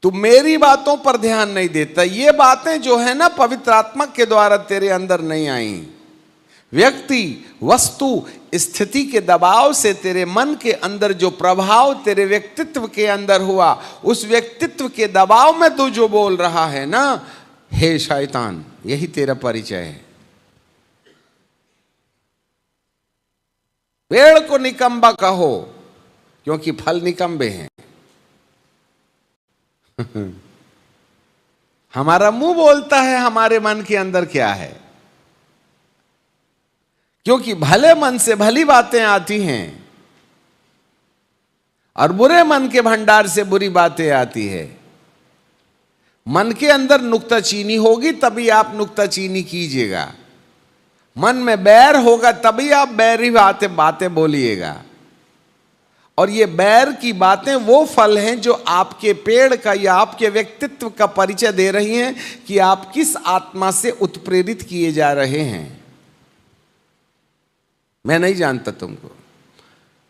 तू मेरी बातों पर ध्यान नहीं देता। ये बातें जो है ना, पवित्र आत्मा के द्वारा तेरे अंदर नहीं आई। व्यक्ति, वस्तु, स्थिति के दबाव से तेरे मन के अंदर जो प्रभाव तेरे व्यक्तित्व के अंदर हुआ, उस व्यक्तित्व के दबाव में तू जो बोल रहा है ना, हे शैतान, यही तेरा परिचय है। पेड़ को निकम्बा कहो क्योंकि फल निकम्बे हैं। हमारा मुंह बोलता है हमारे मन के अंदर क्या है, क्योंकि भले मन से भली बातें आती हैं और बुरे मन के भंडार से बुरी बातें आती है। मन के अंदर नुक्ताचीनी होगी तभी आप नुक्ताचीनी कीजिएगा। मन में बैर होगा तभी आप बैरी बातें बोलिएगा। और ये बैर की बातें वो फल हैं जो आपके पेड़ का या आपके व्यक्तित्व का परिचय दे रही हैं कि आप किस आत्मा से उत्प्रेरित किए जा रहे हैं। मैं नहीं जानता तुमको,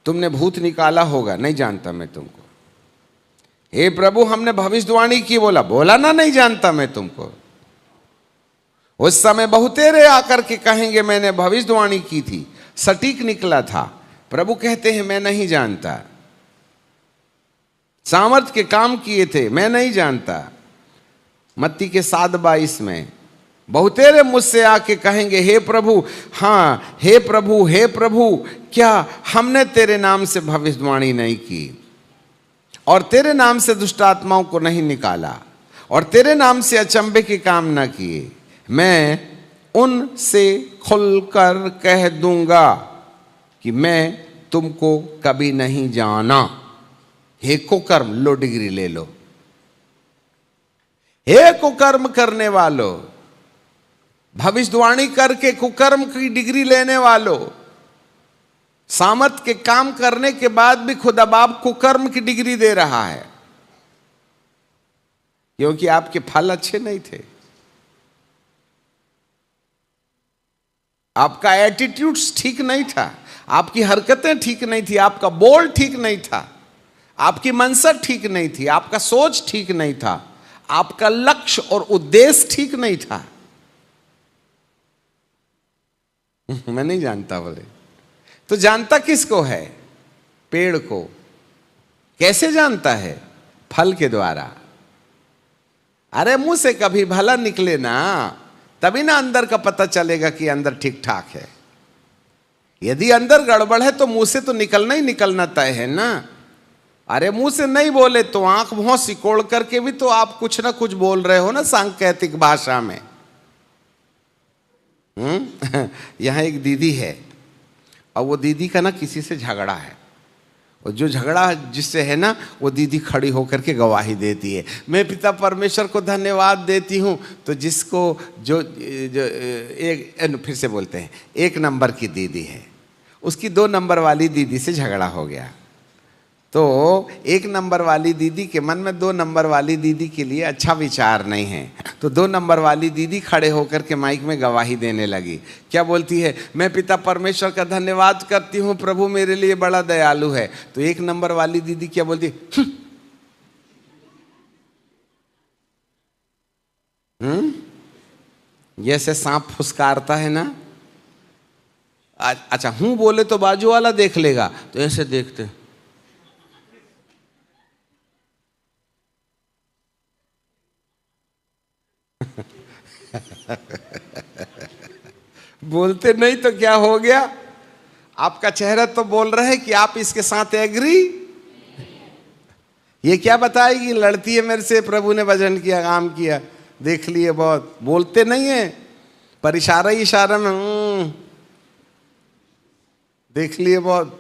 तुमने भूत निकाला होगा, नहीं जानता मैं तुमको। हे प्रभु, हमने भविष्यवाणी की, बोला ना, नहीं जानता मैं तुमको। उस समय बहुतेरे आकर के कहेंगे मैंने भविष्यवाणी की थी, सटीक निकला था। प्रभु कहते हैं मैं नहीं जानता। सामर्थ के काम किए थे, मैं नहीं जानता। मत्ती के 7:22 में बहुतेरे मुझसे आके कहेंगे हे प्रभु, हाँ हे प्रभु, हे प्रभु, क्या हमने तेरे नाम से भविष्यवाणी नहीं की और तेरे नाम से दुष्ट आत्माओं को नहीं निकाला और तेरे नाम से अचंभे के काम ना किए? मैं उनसे खुलकर कह दूंगा कि मैं तुमको कभी नहीं जाना। हे कुकर्म, लो डिग्री ले लो। हे कुकर्म करने वालों, भविष्यवाणी करके कुकर्म की डिग्री लेने वालों, सामर्थ के काम करने के बाद भी खुदा बाप कुकर्म की डिग्री दे रहा है, क्योंकि आपके फल अच्छे नहीं थे, आपका एटीट्यूड ठीक नहीं था, आपकी हरकतें ठीक नहीं थी, आपका बोल ठीक नहीं था, आपकी मनसा ठीक नहीं थी, आपका सोच ठीक नहीं था, आपका लक्ष्य और उद्देश्य ठीक नहीं था। मैं नहीं जानता बोले, तो जानता किसको है? पेड़ को। कैसे जानता है? फल के द्वारा। अरे मुंह से कभी भला निकले ना, तभी ना अंदर का पता चलेगा कि अंदर ठीक ठाक है। यदि अंदर गड़बड़ है तो मुंह से तो निकलना ही निकलना तय है ना। अरे मुंह से नहीं बोले तो आंख मुंह सिकोड़ करके भी तो आप कुछ ना कुछ बोल रहे हो ना सांकेतिक भाषा में। यहां एक दीदी है और वो दीदी का ना किसी से झगड़ा है, और जो झगड़ा जिससे है ना, वो दीदी खड़ी होकर के गवाही देती है, मैं पिता परमेश्वर को धन्यवाद देती हूँ। तो जिसको जो एक फिर से बोलते हैं, 1 नंबर की दीदी है, उसकी 2 नंबर वाली दीदी से झगड़ा हो गया। तो 1 नंबर वाली दीदी के मन में 2 नंबर वाली दीदी के लिए अच्छा विचार नहीं है, तो 2 नंबर वाली दीदी खड़े होकर के माइक में गवाही देने लगी। क्या बोलती है? मैं पिता परमेश्वर का धन्यवाद करती हूँ, प्रभु मेरे लिए बड़ा दयालु है। तो 1 नंबर वाली दीदी क्या बोलती है? जैसे सांप फुसकारता है ना। अच्छा हूं बोले तो बाजू वाला देख लेगा, तो ऐसे देखते बोलते नहीं तो क्या हो गया? आपका चेहरा तो बोल रहा है कि आप इसके साथ एग्री। ये क्या बताएगी? लड़ती है मेरे से, प्रभु ने भजन किया, काम किया, देख लिए बहुत। बोलते नहीं है, पर इशारा ही इशारा में देख लिए बहुत।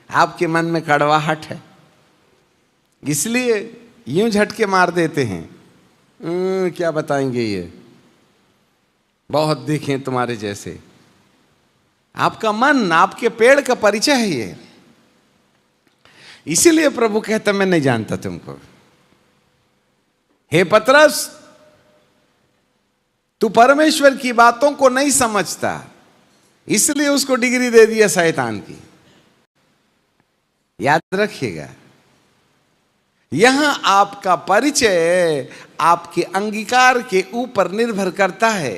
आपके मन में कड़वाहट है, इसलिए यूं झटके मार देते हैं। क्या बताएंगे ये, बहुत देखे तुम्हारे जैसे। आपका मन, आपके पेड़ का परिचय है ये। इसीलिए प्रभु कहता मैं नहीं जानता तुमको। हे पतरस, तू परमेश्वर की बातों को नहीं समझता, इसलिए उसको डिग्री दे दिया शैतान की। याद रखिएगा, यहां आपका परिचय आपके अंगीकार के ऊपर निर्भर करता है,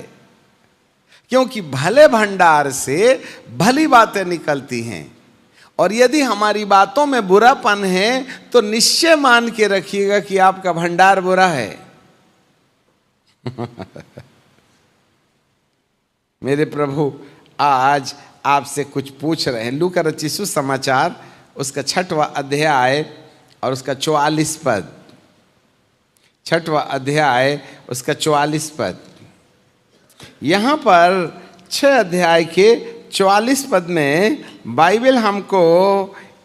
क्योंकि भले भंडार से भली बातें निकलती हैं, और यदि हमारी बातों में बुरापन है तो निश्चय मान के रखिएगा कि आपका भंडार बुरा है। मेरे प्रभु आज आपसे कुछ पूछ रहे हैं। लूका रचित सुसमाचार उसका 6वां अध्याय और उसका 44 पद। 6वां अध्याय उसका 44 पद। यहां पर 6 अध्याय के 44 पद में बाइबल हमको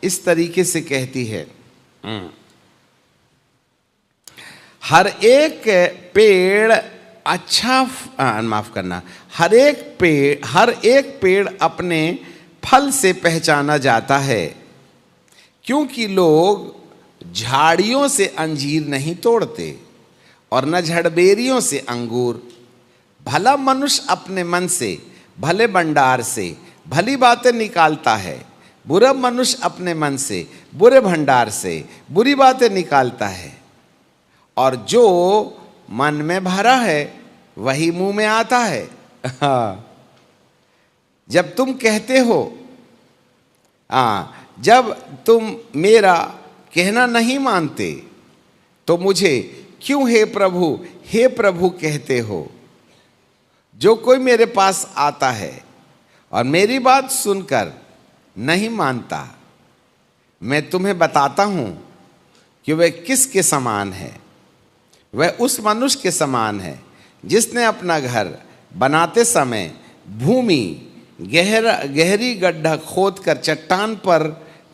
इस तरीके से कहती है, हर एक पेड़ अच्छा, माफ करना, हर एक पेड़ अपने फल से पहचाना जाता है, क्योंकि लोग झाड़ियों से अंजीर नहीं तोड़ते और न झड़बेरियों से अंगूर। भला मनुष्य अपने मन से भले भंडार से भली बातें निकालता है, बुरा मनुष्य अपने मन से बुरे भंडार से बुरी बातें निकालता है, और जो मन में भरा है वही मुंह में आता है। जब तुम कहते हो, जब तुम मेरा कहना नहीं मानते तो मुझे क्यों हे प्रभु कहते हो? जो कोई मेरे पास आता है और मेरी बात सुनकर नहीं मानता, मैं तुम्हें बताता हूं कि वह किसके समान है। वह उस मनुष्य के समान है जिसने अपना घर बनाते समय भूमि गहरी गड्ढा खोदकर चट्टान पर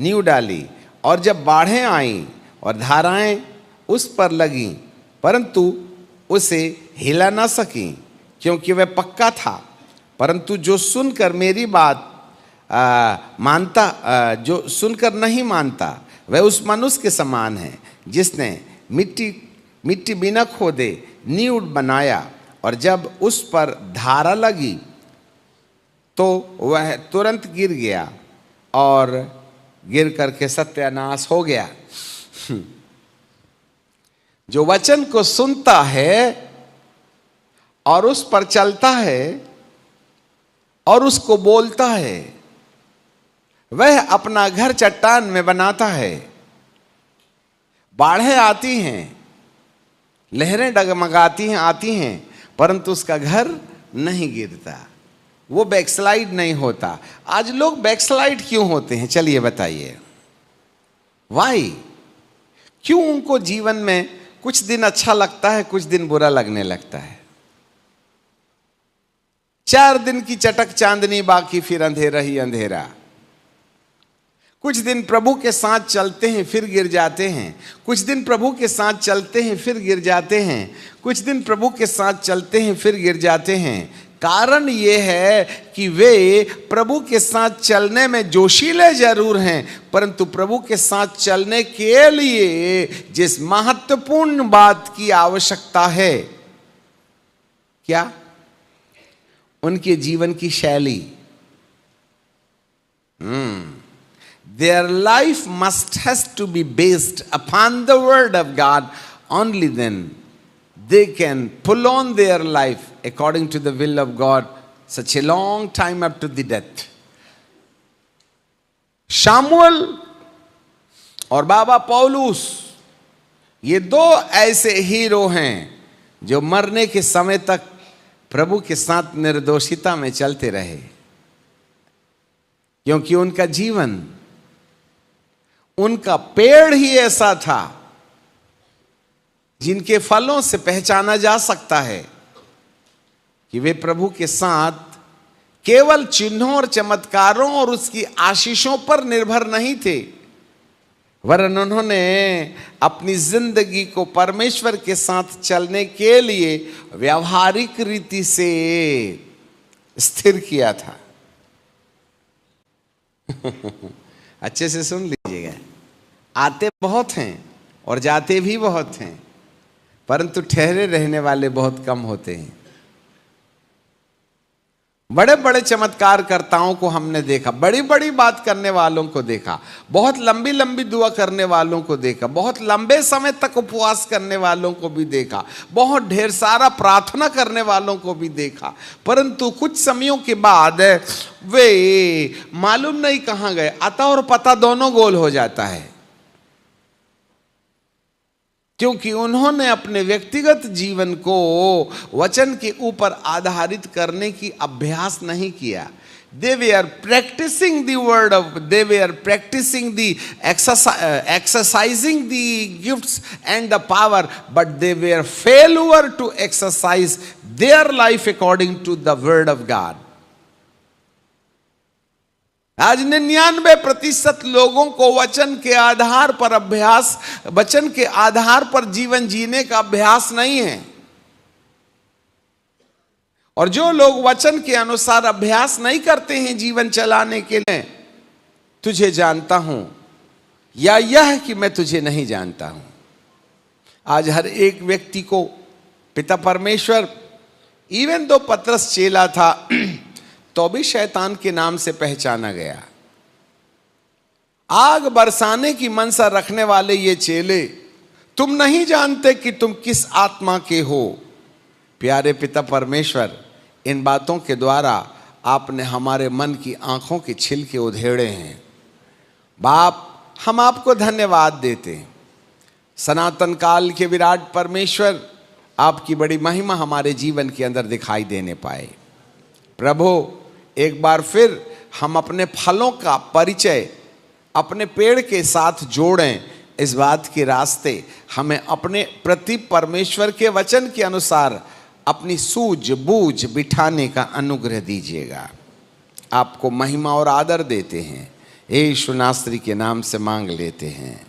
नींव डाली, और जब बाढ़ें आईं और धाराएं उस पर लगीं, परंतु उसे हिला ना सकीं, क्योंकि वह पक्का था। परंतु जो सुनकर मेरी बात जो सुनकर नहीं मानता, वह उस मनुष्य के समान है जिसने मिट्टी बिना खोदे नींव बनाया, और जब उस पर धारा लगी तो वह तुरंत गिर गया और गिर करके सत्यानाश हो गया। जो वचन को सुनता है और उस पर चलता है और उसको बोलता है, वह अपना घर चट्टान में बनाता है। बाढ़ें आती हैं, लहरें डगमगाती हैं, आती हैं, परंतु उसका घर नहीं गिरता, वो बैकस्लाइड नहीं होता। आज लोग बैकस्लाइड क्यों होते हैं? चलिए बताइए, वाई? क्यों उनको जीवन में कुछ दिन अच्छा लगता है, कुछ दिन बुरा लगने लगता है? 4 दिन की चटक चांदनी, बाकी फिर अंधेरा ही अंधेरा। कुछ दिन प्रभु के साथ चलते हैं, फिर गिर जाते हैं। कुछ दिन प्रभु के साथ चलते हैं, फिर गिर जाते हैं। कुछ दिन प्रभु के साथ चलते हैं, फिर गिर जाते हैं। कारण ये है कि वे प्रभु के साथ चलने में जोशीले जरूर हैं, परंतु प्रभु के साथ चलने के लिए जिस महत्वपूर्ण बात की आवश्यकता है, क्या? उनके जीवन की शैली। Their life has to be based upon the word of God. Only then they can pull on their life according to the will of God such a long time up to the death. Samuel और बाबा पौलुस, ये 2 ऐसे hero हैं जो मरने के समय तक प्रभु के साथ निर्दोषिता में चलते रहे, क्योंकि उनका जीवन, उनका पेड़ ही ऐसा था जिनके फलों से पहचाना जा सकता है कि वे प्रभु के साथ केवल चिन्हों और चमत्कारों और उसकी आशीषों पर निर्भर नहीं थे, वरन उन्होंने अपनी जिंदगी को परमेश्वर के साथ चलने के लिए व्यावहारिक रीति से स्थिर किया था। अच्छे से सुन लीजिएगा, आते बहुत हैं और जाते भी बहुत हैं, परंतु ठहरे रहने वाले बहुत कम होते हैं। बड़े बड़े चमत्कारकर्ताओं को हमने देखा, बड़ी बड़ी बात करने वालों को देखा, बहुत लंबी लंबी दुआ करने वालों को देखा, बहुत लंबे समय तक उपवास करने वालों को भी देखा, बहुत ढेर सारा प्रार्थना करने वालों को भी देखा, परंतु कुछ समयों के बाद वे मालूम नहीं कहां गए, अता और पता दोनों गोल हो जाता है, क्योंकि उन्होंने अपने व्यक्तिगत जीवन को वचन के ऊपर आधारित करने की अभ्यास नहीं किया। They were practicing the word of, they were practicing the exercising the gifts and the power, but they were failure to exercise their life according to the word of God. आज 99% लोगों को वचन के आधार पर अभ्यास, वचन के आधार पर जीवन जीने का अभ्यास नहीं है। और जो लोग वचन के अनुसार अभ्यास नहीं करते हैं जीवन चलाने के लिए, तुझे जानता हूं या यह कि मैं तुझे नहीं जानता हूं। आज हर एक व्यक्ति को पिता परमेश्वर, इवन दो पतरस चेला था तो भी शैतान के नाम से पहचाना गया। आग बरसाने की मनसा रखने वाले ये चेले, तुम नहीं जानते कि तुम किस आत्मा के हो। प्यारे पिता परमेश्वर, इन बातों के द्वारा आपने हमारे मन की आंखों के छिलके उधेड़े हैं। बाप, हम आपको धन्यवाद देते हैं। सनातन काल के विराट परमेश्वर, आपकी बड़ी महिमा हमारे जीवन के अंदर दिखाई देने पाए। प्रभु, एक बार फिर हम अपने फलों का परिचय अपने पेड़ के साथ जोड़ें। इस बात के रास्ते हमें अपने प्रति परमेश्वर के वचन के अनुसार अपनी सूझबूझ बिठाने का अनुग्रह दीजिएगा। आपको महिमा और आदर देते हैं, यीशु नासरी के नाम से मांग लेते हैं।